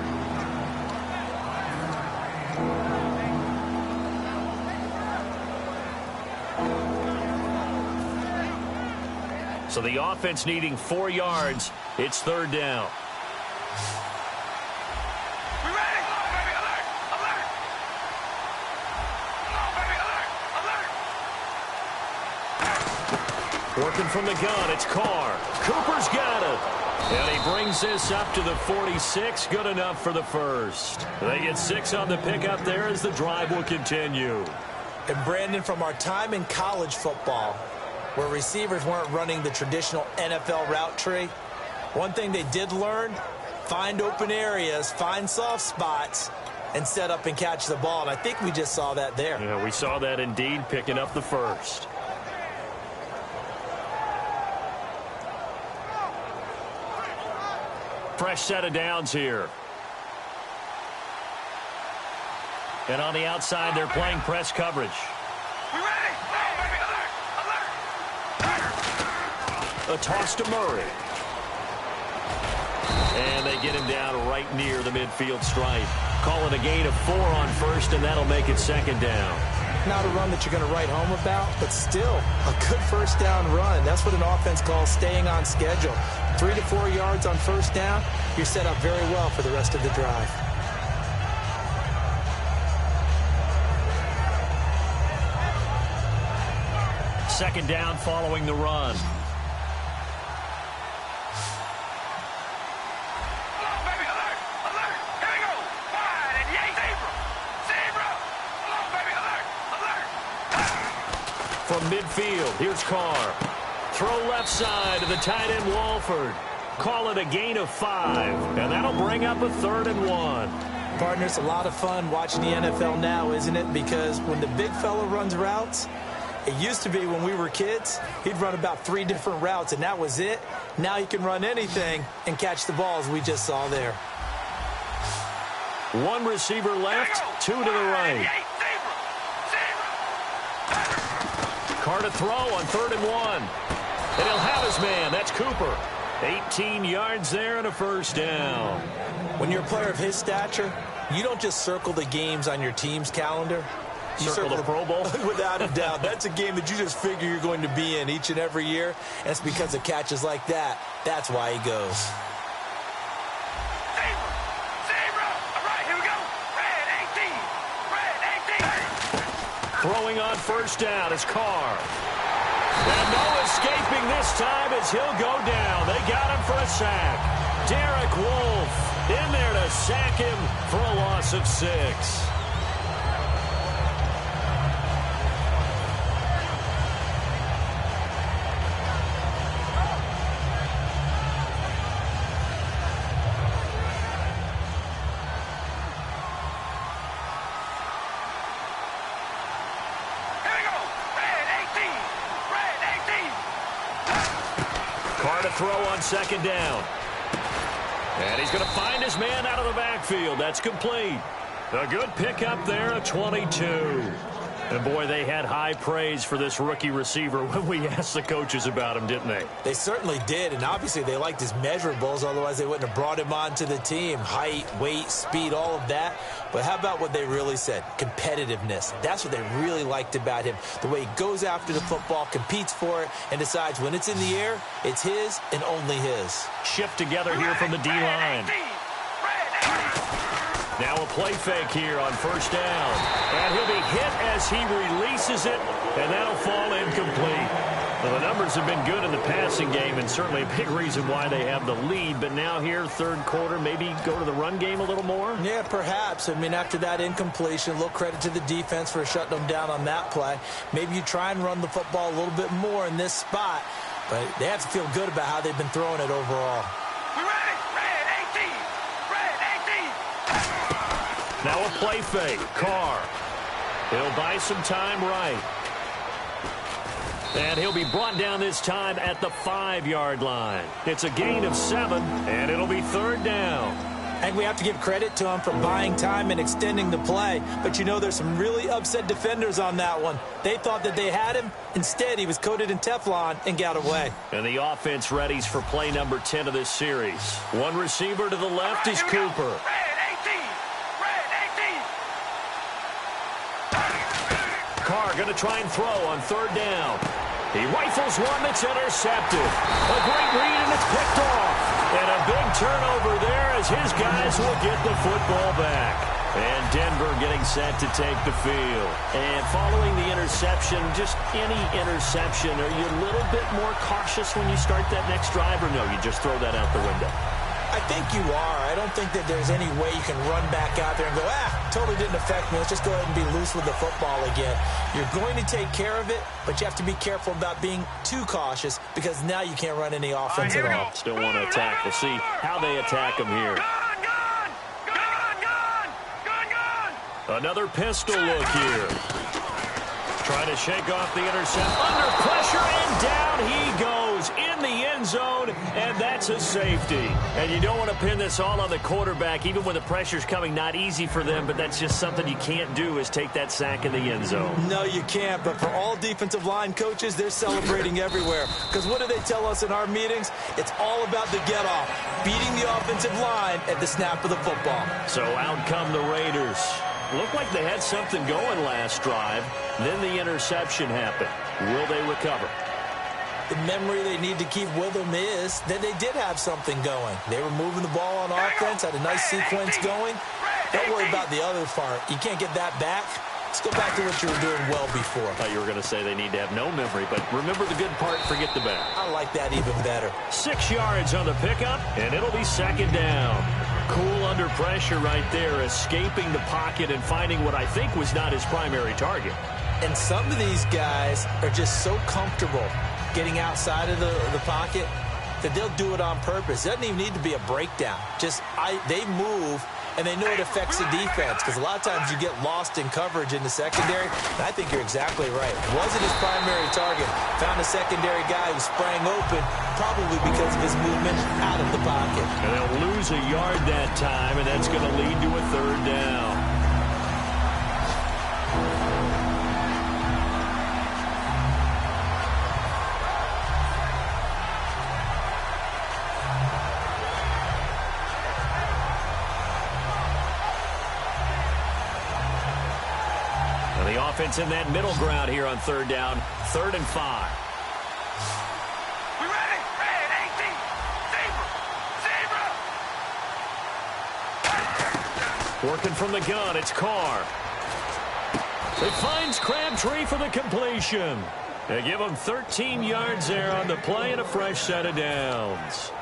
So the offense needing 4 yards. It's 3rd down. We ready? Come on, baby. Alert. Alert. Come on, baby. Alert. Alert. Working from the gun, it's Carr. Cooper's got it. And he brings this up to the 46. Good enough for the first. They get 6 on the pickup there as the drive will continue. And Brandon, from our time in college football, where receivers weren't running the traditional NFL route tree, one thing they did learn, find open areas, find soft spots, and set up and catch the ball. And I think we just saw that there. Yeah, we saw that indeed, picking up the first. Fresh set of downs here. And on the outside, they're playing press coverage. We ready? A toss to Murray. And they get him down right near the midfield stripe. Call it a gain of 4 on first, and that'll make it 2nd down. Not a run that you're going to write home about, but still a good first down run. That's what an offense calls staying on schedule. 3 to 4 yards on first down, you're set up very well for the rest of the drive. Second down following the run. From midfield, here's Carr. Throw left side to the tight end, Walford. Call it a gain of 5, and that'll bring up a 3rd and 1. Partner, it's a lot of fun watching the NFL now, isn't it? Because when the big fella runs routes, it used to be when we were kids, he'd run about 3 different routes, and that was it. Now he can run anything and catch the balls we just saw there. 1 receiver left, 2 to the right. Carter throw on 3rd and 1. And he'll have his man. That's Cooper. 18 yards there and a first down. When you're a player of his stature, you don't just circle the games on your team's calendar. You circle the Pro Bowl? Without a doubt. That's a game that you just figure you're going to be in each and every year. And it's because of catches like that. That's why he goes. Throwing on first down is Carr. And no escaping this time as he'll go down. They got him for a sack. Derek Wolfe in there to sack him for a loss of 6. Throw on 2nd down. And he's going to find his man out of the backfield. That's complete. A good pickup there, a 22. And, boy, they had high praise for this rookie receiver when we asked the coaches about him, didn't they? They certainly did, and obviously they liked his measurables. Otherwise, they wouldn't have brought him onto the team. Height, weight, speed, all of that. But how about what they really said? Competitiveness. That's what they really liked about him. The way he goes after the football, competes for it, and decides when it's in the air, it's his and only his. Shift together here from the D-line. Now a play fake here on first down. And he'll be hit as he releases it, and that'll fall incomplete. Well, the numbers have been good in the passing game, and certainly a big reason why they have the lead. But now here, 3rd quarter, maybe go to the run game a little more? Yeah, perhaps. I mean, after that incompletion, a little credit to the defense for shutting them down on that play. Maybe you try and run the football a little bit more in this spot. But they have to feel good about how they've been throwing it overall. Now a play fake. Carr. He'll buy some time right. And he'll be brought down this time at the 5-yard line. It's a gain of 7, and it'll be 3rd down. And we have to give credit to him for buying time and extending the play. But, you know, there's some really upset defenders on that one. They thought that they had him. Instead, he was coated in Teflon and got away. And the offense readies for play number 10 of this series. 1 receiver to the left is Cooper. Carr going to try and throw on 3rd down. He rifles one that's intercepted. A great read, and it's picked off. And a big turnover there as his guys will get the football back. And Denver getting set to take the field. And following the interception, just any interception, are you a little bit more cautious when you start that next drive, or no, you just throw that out the window? I think you are. I don't think that there's any way you can run back out there and go, totally didn't affect me. Let's just go ahead and be loose with the football again. You're going to take care of it, but you have to be careful about being too cautious because now you can't run any offense at all. Still want to attack. We'll see how they attack him here. Another pistol look here. Trying to shake off the intercept. Under pressure, and down he goes in the end zone, and that's a safety. And you don't want to pin this all on the quarterback, even when the pressure's coming. Not easy for them, but that's just something you can't do is take that sack in the end zone. No, you can't, but for all defensive line coaches, they're celebrating everywhere. Because what do they tell us in our meetings? It's all about the get-off, beating the offensive line at the snap of the football. So out come the Raiders. Looked like they had something going last drive. Then the interception happened. Will they recover? The memory they need to keep with them is that they did have something going. They were moving the ball on offense, had a nice sequence going. Don't worry about the other part. You can't get that back. Let's go back to what you were doing well before. I thought you were going to say they need to have no memory, but remember the good part, forget the bad. I like that even better. 6 yards on the pickup, and it'll be 2nd down. Cool under pressure right there, escaping the pocket and finding what I think was not his primary target. And some of these guys are just so comfortable getting outside of the pocket that they'll do it on purpose. It doesn't even need to be a breakdown. Just they move and they know it affects the defense because a lot of times you get lost in coverage in the secondary. And I think you're exactly right. Wasn't his primary target. Found a secondary guy who sprang open, probably because of his movement out of the pocket. And they'll lose a yard that time, and that's going to lead to a third down. Offense in that middle ground here on third down, 3rd and 5. We ready? Red 18. Zebra. Working from the gun, it's Carr. It finds Crabtree for the completion. They give him 13 yards there on the play and a fresh set of downs.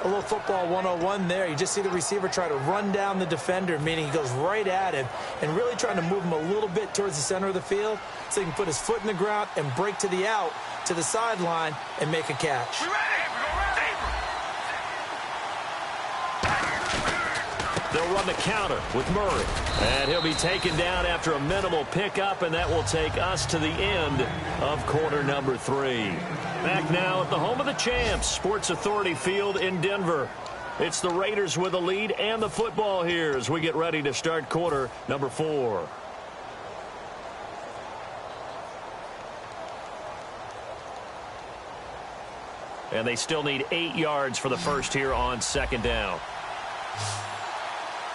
A little football 101 there. You just see the receiver try to run down the defender, meaning he goes right at him and really trying to move him a little bit towards the center of the field so he can put his foot in the ground and break to the out, to the sideline, and make a catch. We ready? They'll run the counter with Murray. And he'll be taken down after a minimal pickup, and that will take us to the end of quarter number 3. Back now at the home of the champs, Sports Authority Field in Denver. It's the Raiders with the lead and the football here as we get ready to start quarter number 4. And they still need 8 yards for the first here on 2nd down.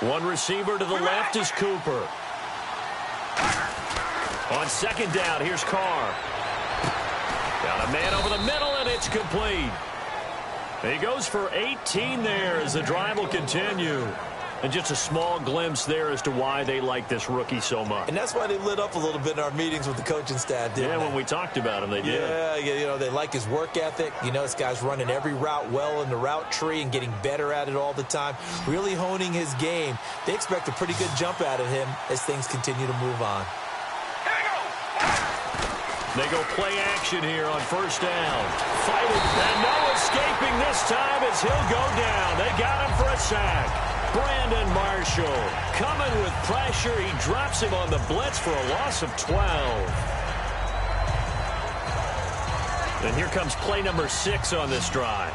One receiver to the left is Cooper. On 2nd down, here's Carr. Got a man over the middle, and it's complete. He goes for 18 there as the drive will continue. And just a small glimpse there as to why they like this rookie so much. And that's why they lit up a little bit in our meetings with the coaching staff, didn't they? Yeah, when we talked about him, they did. Yeah, you know, they like his work ethic. You know, this guy's running every route well in the route tree and getting better at it all the time, really honing his game. They expect a pretty good jump out of him as things continue to move on. They go play action here on 1st down. Fighting, and no escaping this time as he'll go down. They got him for a sack. Brandon Marshall coming with pressure. He drops him on the blitz for a loss of 12. And here comes play number 6 on this drive.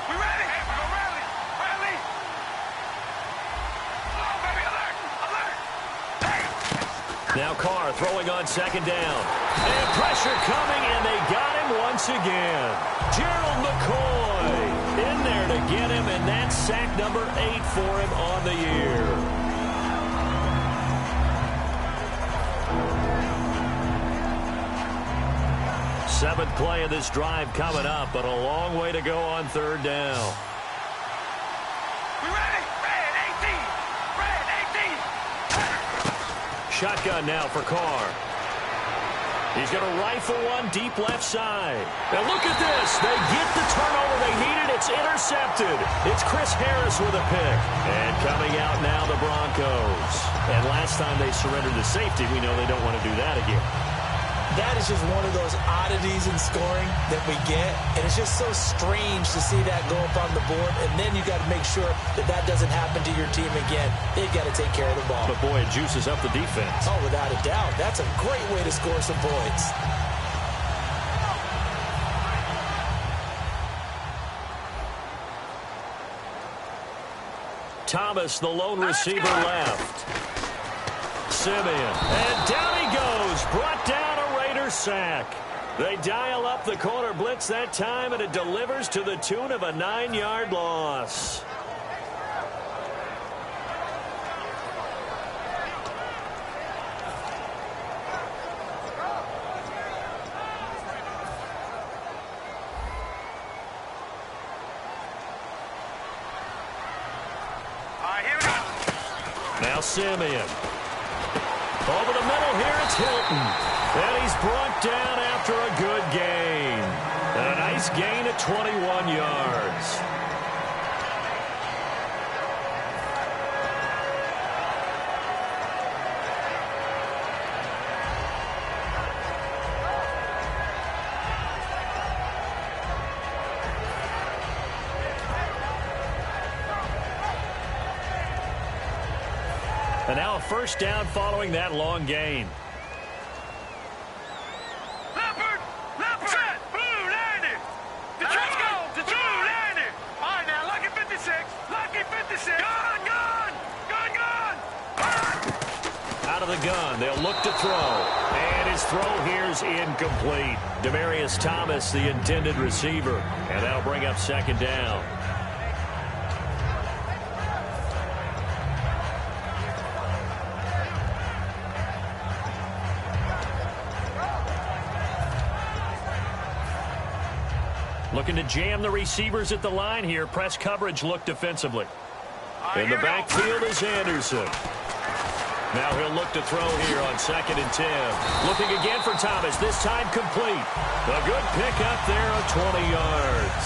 We ready? Rally. Rally. Oh, baby, alert. Alert. Now Carr throwing on 2nd down. And pressure coming, and they got him once again. Gerald McCoy in there to get him, and that's sack number 8 for him on the year. Seventh play of this drive coming up, but a long way to go on 3rd down. We ready? Red 18. Red 18. Shotgun now for Carr. He's going to rifle one deep left side. Now look at this. They get the turnover they needed. It's intercepted. It's Chris Harris with a pick. And coming out now, the Broncos. And last time they surrendered to safety, we know they don't want to do that again. That is just one of those oddities in scoring that we get, and it's just so strange to see that go up on the board, and then you got to make sure that that doesn't happen to your team again. They've got to take care of the ball. But boy, it juices up the defense. Oh, without a doubt. That's a great way to score some points. Thomas, the lone receiver left. Simeon, and down he goes, brought down a Raider sack. They dial up the corner blitz that time, and it delivers to the tune of a 9-yard loss. Now Simeon. Over the middle here, it's Hilton. And he's brought down after a good gain. And a nice gain at 21 yards. And now a first down following that long gain. Leopard! Set! Blue, 90! Let's go! Blue, 90! All right, now, lucky 56. Lucky 56. Gun! Out of the gun. They'll look to throw. And his throw here's incomplete. Demaryius Thomas, the intended receiver. And that'll bring up second down. Looking to jam the receivers at the line here. Press coverage look defensively. In the backfield is Anderson. Now he'll look to throw here on 2nd and 10. Looking again for Thomas. This time complete. A good pickup there of 20 yards.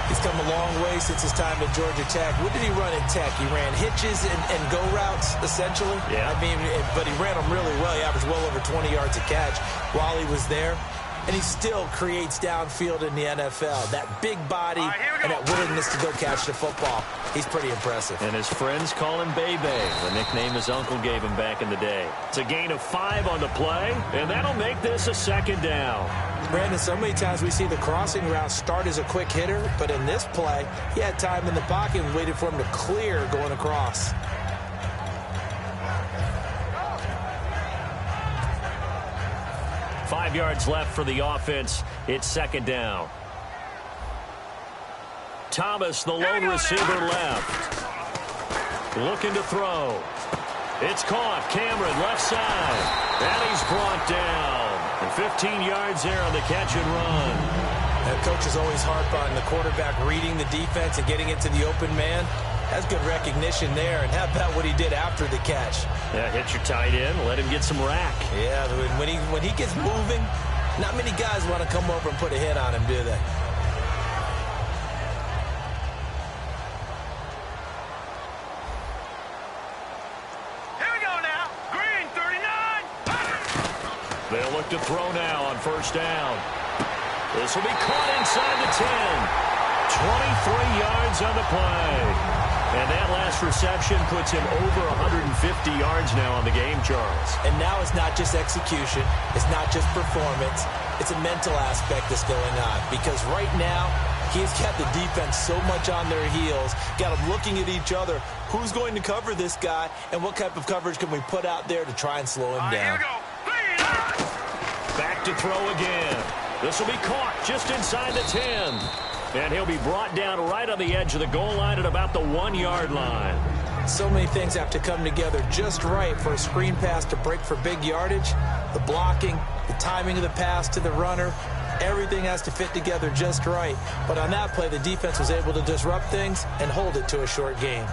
He's come a long way since his time at Georgia Tech. What did he run at Tech? He ran hitches and go routes, essentially. Yeah. I mean, but he ran them really well. He averaged well over 20 yards a catch while he was there. And he still creates downfield in the NFL. That big body and that willingness to go catch the football. He's pretty impressive. And his friends call him Bebe, the nickname his uncle gave him back in the day. It's a gain of 5 on the play, and that'll make this a second down. Brandon, so many times we see the crossing route start as a quick hitter, but in this play, he had time in the pocket and waited for him to clear going across. Five yards left for the offense. It's second down. Thomas, the lone receiver, left. Looking to throw. It's caught. Cameron, left side. And he's brought down. And 15 yards there on the catch and run. The coach is always harp on the quarterback reading the defense and getting into the open man. That's good recognition there. And how about what he did after the catch? Yeah, hit your tight end. Let him get some rack. Yeah, when he gets moving, not many guys want to come over and put a hit on him, do they? Here we go now. Green, 39. They'll look to throw now on first down. This will be caught inside the 10. 23 yards on the play. And that last reception puts him over 150 yards now on the game, Charles. And now it's not just execution. It's not just performance. It's a mental aspect that's going on. Because right now, he's got the defense so much on their heels, got them looking at each other. Who's going to cover this guy, and what type of coverage can we put out there to try and slow him down? Here we go. Back to throw again. This will be caught just inside the 10. And he'll be brought down right on the edge of the goal line at about the 1 yard line. So many things have to come together just right for a screen pass to break for big yardage. The blocking, the timing of the pass to the runner, everything has to fit together just right. But on that play, the defense was able to disrupt things and hold it to a short gain.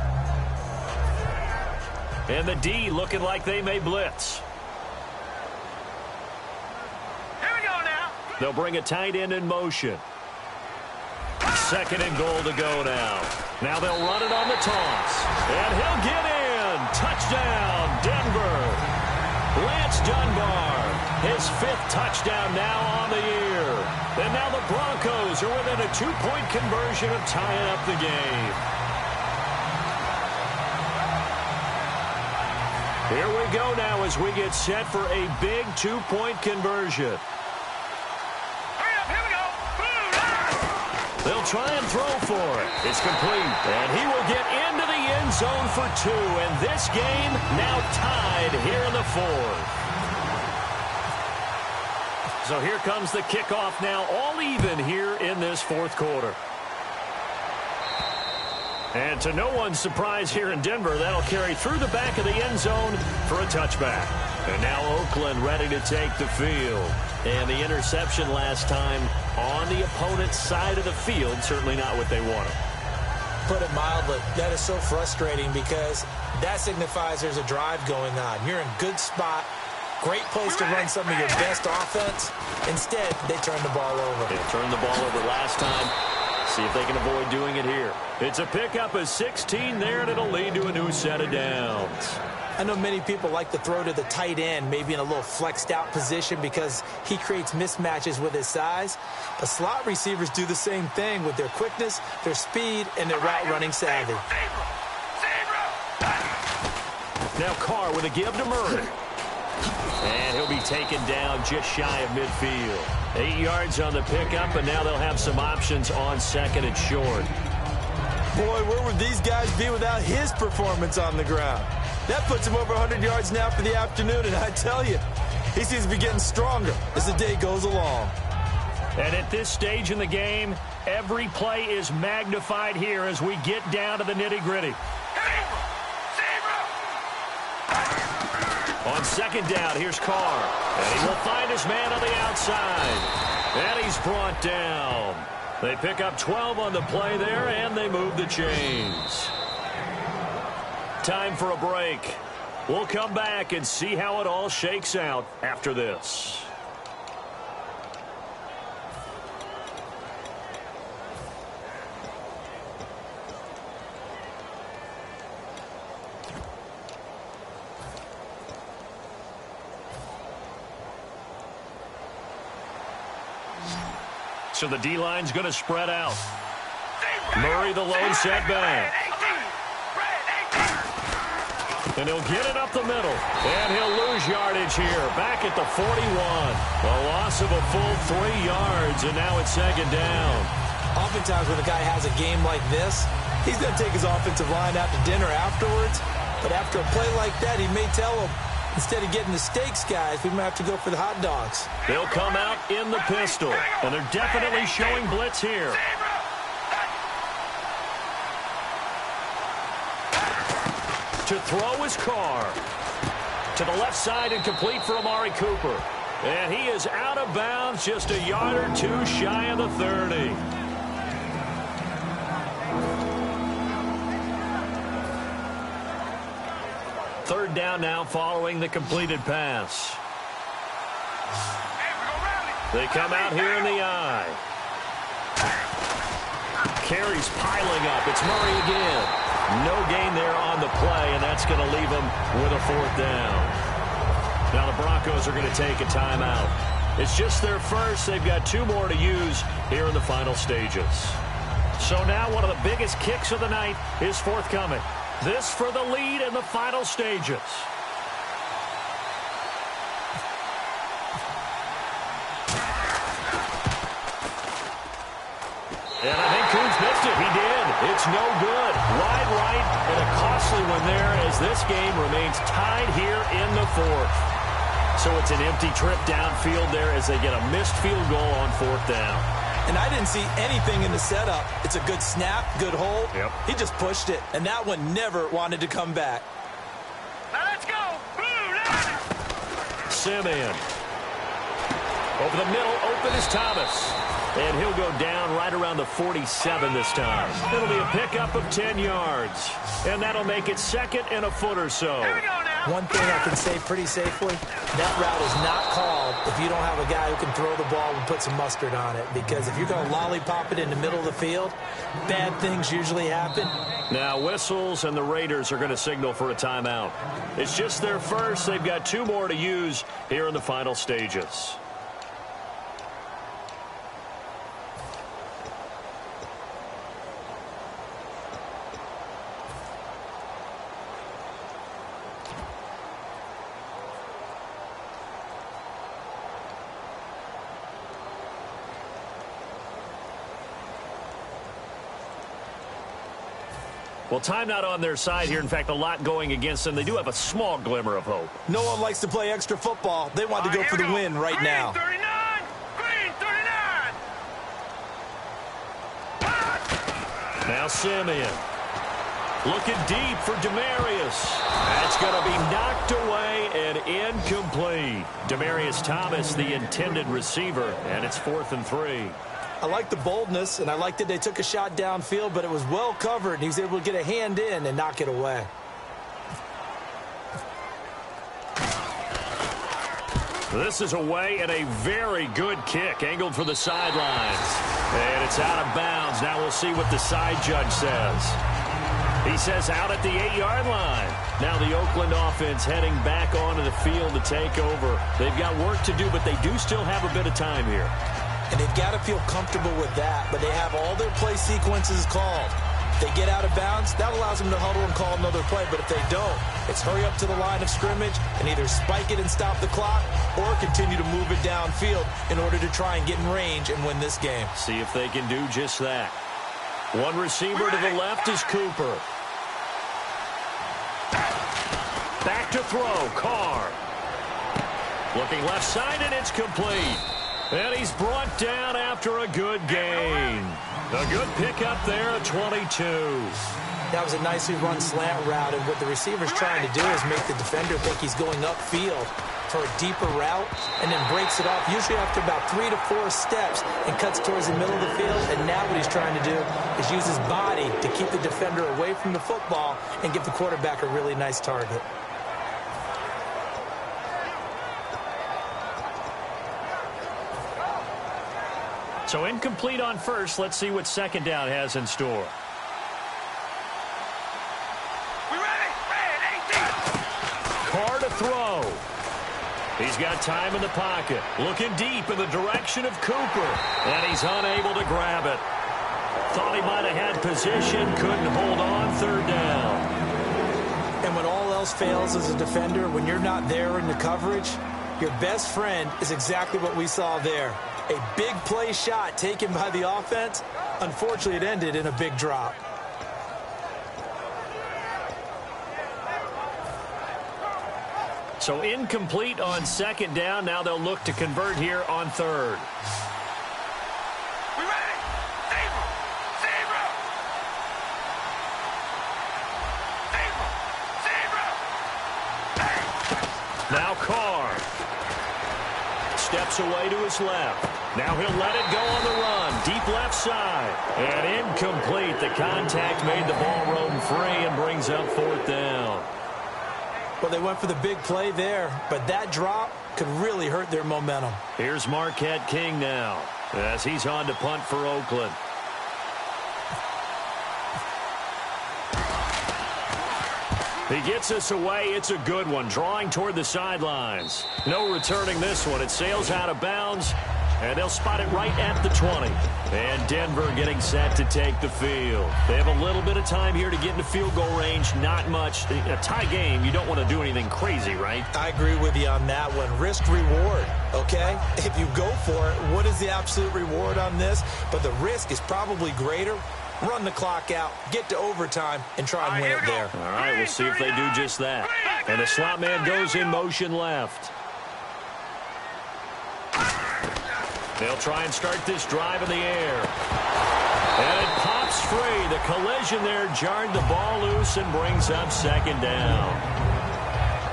And the D looking like they may blitz. Here we go now. They'll bring a tight end in motion. 2nd and goal to go now. Now they'll run it on the toss. And he'll get in. Touchdown, Denver. Lance Dunbar, his 5th touchdown now on the year. And now the Broncos are within a 2-point conversion of tying up the game. Here we go now as we get set for a big 2-point conversion. They'll try and throw for it. It's complete. And he will get into the end zone for 2. And this game now tied here in the 4th. So here comes the kickoff now, all even here in this 4th quarter. And to no one's surprise here in Denver, that'll carry through the back of the end zone for a touchback. And now Oakland ready to take the field. And the interception last time on the opponent's side of the field, certainly not what they wanted. Put it mildly, that is so frustrating because that signifies there's a drive going on. You're in a good spot, great place to run some of your best offense. Instead, they turn the ball over. They turned the ball over last time. See if they can avoid doing it here. It's a pickup of 16 there, and it'll lead to a new set of downs. I know many people like to throw to the tight end, maybe in a little flexed out position because he creates mismatches with his size. But slot receivers do the same thing with their quickness, their speed, and their route running savvy. Now Carr with a give to Murray. And he'll be taken down just shy of midfield. 8 yards on the pickup, and now they'll have some options on second and short. Boy, where would these guys be without his performance on the ground? That puts him over 100 yards now for the afternoon, and I tell you, he seems to be getting stronger as the day goes along. And at this stage in the game, every play is magnified here as we get down to the nitty-gritty. On second down, here's Carr. And he will find his man on the outside. And he's brought down. They pick up 12 on the play there, and they move the chains. Time for a break. We'll come back and see how it all shakes out after this. So the D-line's going to spread out. Murray, the lone setback. And he'll get it up the middle. And he'll lose yardage here. Back at the 41. A loss of a full 3 yards, and now it's second down. Oftentimes when a guy has a game like this, he's going to take his offensive line out to dinner afterwards. But after a play like that, he may tell them, instead of getting the steaks, guys, we might have to go for the hot dogs. They'll come out in the pistol, and they're definitely showing blitz here. To throw his Carr. To the left side and complete for Amari Cooper. And he is out of bounds, just a yard or two shy of the 30. Third down now following the completed pass. They come out here in the eye. Carries piling up. It's Murray again. No gain there on the play, and that's going to leave him with a fourth down. Now the Broncos are going to take a timeout. It's just their first. They've got 2 more to use here in the final stages. So now one of the biggest kicks of the night is forthcoming. This for the lead in the final stages. And I think Coons missed it. He did. It's no good. Wide right, and a costly one there as this game remains tied here in the fourth. So it's an empty trip downfield there as they get a missed field goal on fourth down. And I didn't see anything in the setup. It's a good snap, good hold. Yep. He just pushed it, and that one never wanted to come back. Now let's go. Simeon. Over the middle, open is Thomas. And he'll go down right around the 47 this time. It'll be a pickup of 10 yards. And that'll make it second and a foot or so. Here we go now. One thing I can say pretty safely, that route is not called if you don't have a guy who can throw the ball and put some mustard on it. Because if you're going to lollipop it in the middle of the field, bad things usually happen. Now whistles, and the Raiders are going to signal for a timeout. It's just their first. They've got 2 more to use here in the final stages. Well, time not on their side here. In fact, a lot going against them. They do have a small glimmer of hope. No one likes to play extra football. They want to go for the win right Green now. 39! Green 39! Now Simeon. Looking deep for Demaryius. That's going to be knocked away and incomplete. Demaryius Thomas, the intended receiver, and it's 4th and 3. I like the boldness, and I like that they took a shot downfield, but it was well covered, and he was able to get a hand in and knock it away. This is away, and a very good kick, angled for the sidelines. And it's out of bounds. Now we'll see what the side judge says. He says out at the 8-yard line. Now the Oakland offense heading back onto the field to take over. They've got work to do, but they do still have a bit of time here. And they've got to feel comfortable with that, but they have all their play sequences called. If they get out of bounds, that allows them to huddle and call another play. But if they don't, it's hurry up to the line of scrimmage and either spike it and stop the clock or continue to move it downfield in order to try and get in range and win this game. See if they can do just that. One receiver to the left is Cooper. Back to throw, Carr. Looking left side, and it's complete. And he's brought down after a good gain. A good pickup there at 22. That was a nicely run slant route, and what the receiver's trying to do is make the defender think he's going upfield for a deeper route, and then breaks it off, usually after about 3 to 4 steps, and cuts towards the middle of the field. And now what he's trying to do is use his body to keep the defender away from the football and give the quarterback a really nice target. So incomplete on first. Let's see what second down has in store. We ready? Carr to throw. He's got time in the pocket. Looking deep in the direction of Cooper. And he's unable to grab it. Thought he might have had position. Couldn't hold on. Third down. And when all else fails as a defender, when you're not there in the coverage, your best friend is exactly what we saw there. A big play shot taken by the offense. Unfortunately, it ended in a big drop. So incomplete on second down. Now they'll look to convert here on third. We ready? Zebra! Zebra! Zebra! Zebra! Now Carr. Steps away to his left. Now he'll let it go on the run. Deep left side. And incomplete. The contact made the ball roam free and brings up fourth down. Well, they went for the big play there, but that drop could really hurt their momentum. Here's Marquette King now as he's on to punt for Oakland. He gets us away. It's a good one. Drawing toward the sidelines. No returning this one. It sails out of bounds, and they'll spot it right at the 20. And Denver getting set to take the field. They have a little bit of time here to get into field goal range. Not much. A tie game, you don't want to do anything crazy, right? I agree with you on that one. Risk-reward, okay? If you go for it, what is the absolute reward on this? But the risk is probably greater. Run the clock out, get to overtime, and try and win it there. All right, we'll see if they do just that. And the slot man goes in motion left. They'll try and start this drive in the air. And it pops free. The collision there jarred the ball loose and brings up second down.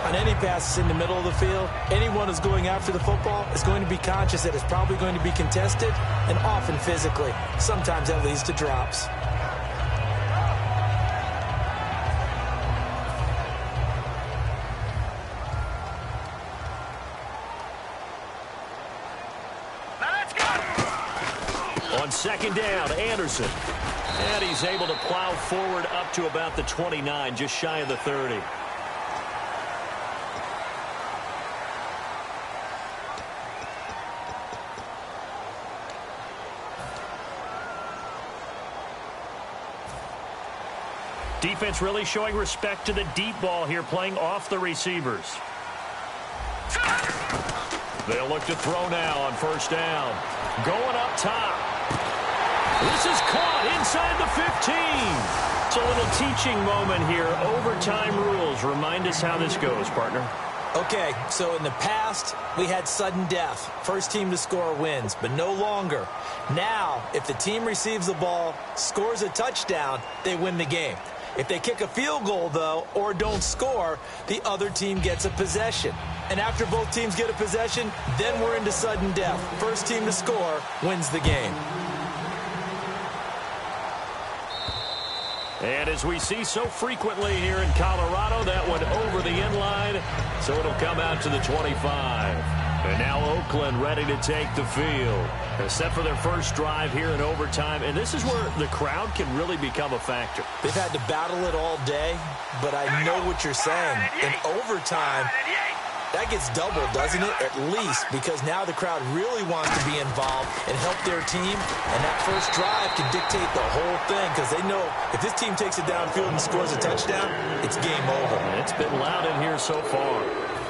On any passes in the middle of the field, anyone who's going after the football is going to be conscious that it's probably going to be contested, and often physically. Sometimes that leads to drops. On second down, Anderson. And he's able to plow forward up to about the 29, just shy of the 30. Defense really showing respect to the deep ball here, playing off the receivers. They'll look to throw now on first down. Going up top. This is caught inside the 15. It's a little teaching moment here. Overtime rules. Remind us how this goes, partner. Okay, so in the past, we had sudden death. First team to score wins, but no longer. Now, if the team receives the ball, scores a touchdown, they win the game. If they kick a field goal, though, or don't score, the other team gets a possession. And after both teams get a possession, then we're into sudden death. First team to score wins the game. And as we see so frequently here in Colorado, that one over the end line, so it'll come out to the 25. And now Oakland ready to take the field. They're set for their first drive here in overtime, and this is where the crowd can really become a factor. They've had to battle it all day, but I know what you're saying. In overtime, That gets doubled, doesn't it? At least, because now the crowd really wants to be involved and help their team, and that first drive can dictate the whole thing because they know if this team takes it downfield and scores a touchdown, it's game over. It's been loud in here so far.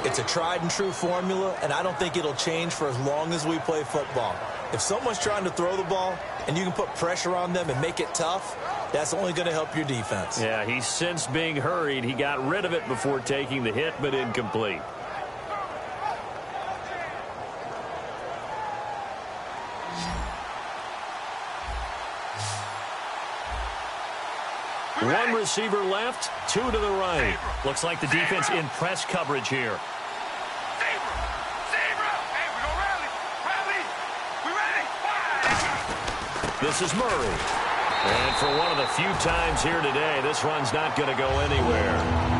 It's a tried-and-true formula, and I don't think it'll change for as long as we play football. If someone's trying to throw the ball and you can put pressure on them and make it tough, that's only going to help your defense. Yeah, he sensed being hurried. He got rid of it before taking the hit, but incomplete. One receiver left, two to the right. Looks like the defense in press coverage here. This is Murray. And for one of the few times here today, this run's not going to go anywhere.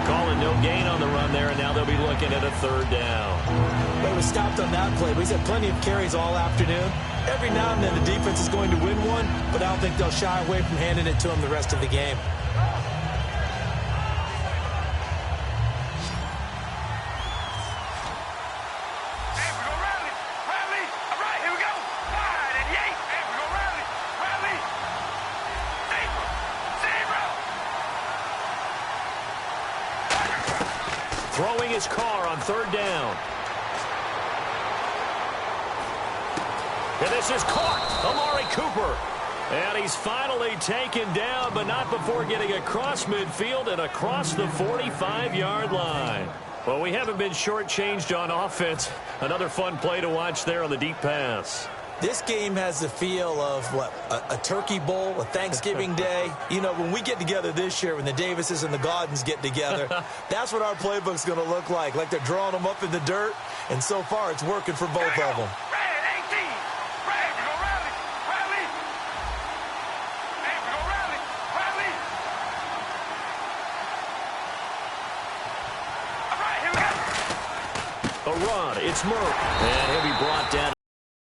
Calling no gain on the run there, and now they'll be looking at a third down. Well, he was stopped on that play, but he's had plenty of carries all afternoon. Every now and then the defense is going to win one, but I don't think they'll shy away from handing it to him the rest of the game. Throwing his car on third down. And this is caught. Amari Cooper. And he's finally taken down, but not before getting across midfield and across the 45-yard line. Well, we haven't been shortchanged on offense. Another fun play to watch there on the deep pass. This game has the feel of, what, a turkey bowl, a Thanksgiving day. You know, when we get together this year, when the Davises and the Gaudens get together, that's what our playbook's going to look like they're drawing them up in the dirt, and so far it's working for both of them. A run, it's Murray, and he'll be brought down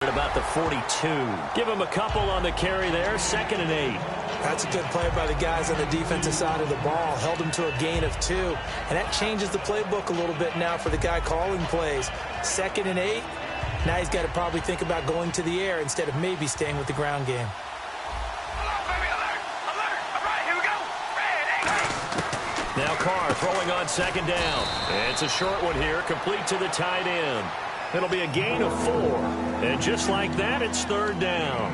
at about the 42. Give him a couple on the carry there, 2nd and 8. That's a good play by the guys on the defensive side of the ball. Held him to a gain of 2, and that changes the playbook a little bit now for the guy calling plays. 2nd and 8, now he's got to probably think about going to the air instead of maybe staying with the ground game. Now Carr throwing on 2nd down. It's a short one here, complete to the tight end. It'll be a gain of 4. And just like that, it's 3rd down.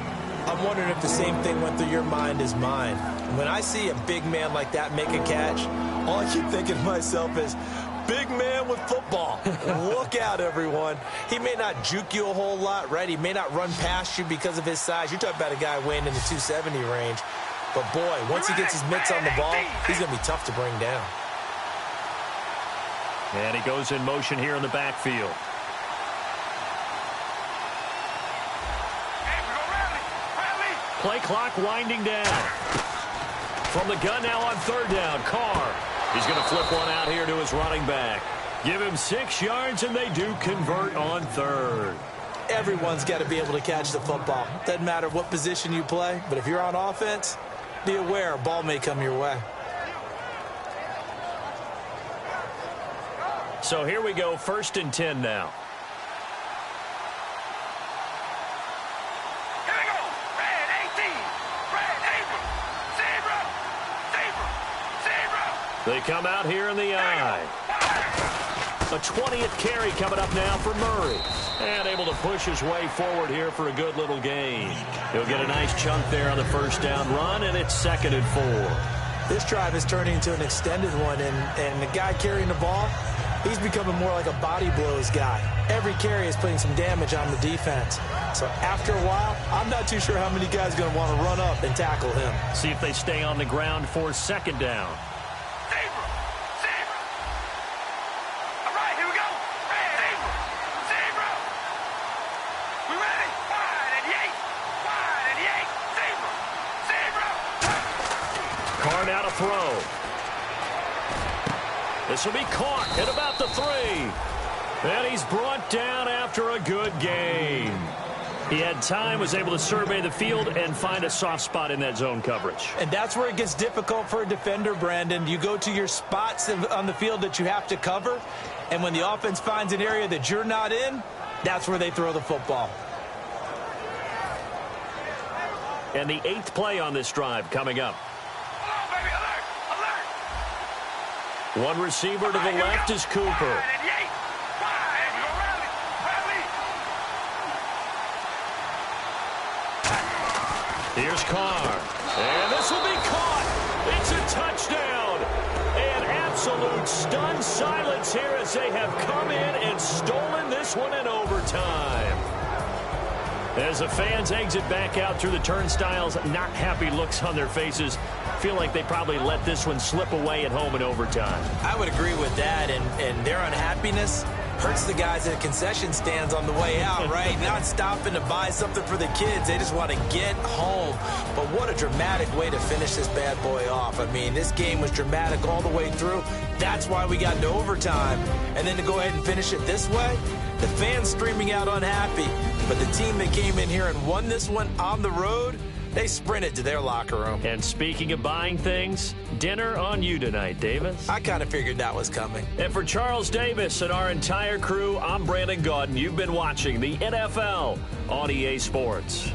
I'm wondering if the same thing went through your mind as mine. When I see a big man like that make a catch, all I keep thinking to myself is, big man with football. Look out, everyone. He may not juke you a whole lot, right? He may not run past you because of his size. You're talking about a guy weighing in the 270 range. But, boy, once he gets his mitts on the ball, he's going to be tough to bring down. And he goes in motion here in the backfield. Play clock winding down. From the gun now on 3rd down, Carr. He's going to flip one out here to his running back. Give him 6 yards, and they do convert on 3rd. Everyone's got to be able to catch the football. Doesn't matter what position you play, but if you're on offense, be aware a ball may come your way. So here we go, 1st and 10 now. Here we go. Red 18. Red Abram. Zebra. They come out here in the eye. A 20th carry coming up now for Murray. And able to push his way forward here for a good little gain. He'll get a nice chunk there on the 1st down run, and it's 2nd and 4. This drive is turning into an extended one, and the guy carrying the ball, he's becoming more like a body blows guy. Every carry is putting some damage on the defense. So after a while, I'm not too sure how many guys are going to want to run up and tackle him. See if they stay on the ground for 2nd down. All right, here we go. Red Zebra. We ready? Wide and yank. Zebra. Carr now to throw. This will be caught at about the 3. And he's brought down after a good gain. He had time, was able to survey the field and find a soft spot in that zone coverage. And that's where it gets difficult for a defender, Brandon. You go to your spots on the field that you have to cover, and when the offense finds an area that you're not in, that's where they throw the football. And the 8th play on this drive coming up. One receiver to the left is Cooper. Here's Carr. And this will be caught. It's a touchdown. And absolute stunned silence here as they have come in and stolen this one in overtime. As the fans exit back out through the turnstiles, not happy looks on their faces. Feel like they probably let this one slip away at home in overtime. I would agree with that, and their unhappiness hurts the guys at concession stands on the way out, right? Not stopping to buy something for the kids. They just want to get home. But what a dramatic way to finish this bad boy off. I mean, this game was dramatic all the way through. That's why we got into overtime. And then to go ahead and finish it this way, the fans streaming out unhappy. But the team that came in here and won this one on the road, they sprinted to their locker room. And speaking of buying things, dinner on you tonight, Davis. I kind of figured that was coming. And for Charles Davis and our entire crew, I'm Brandon Gaudin. You've been watching the NFL on EA Sports.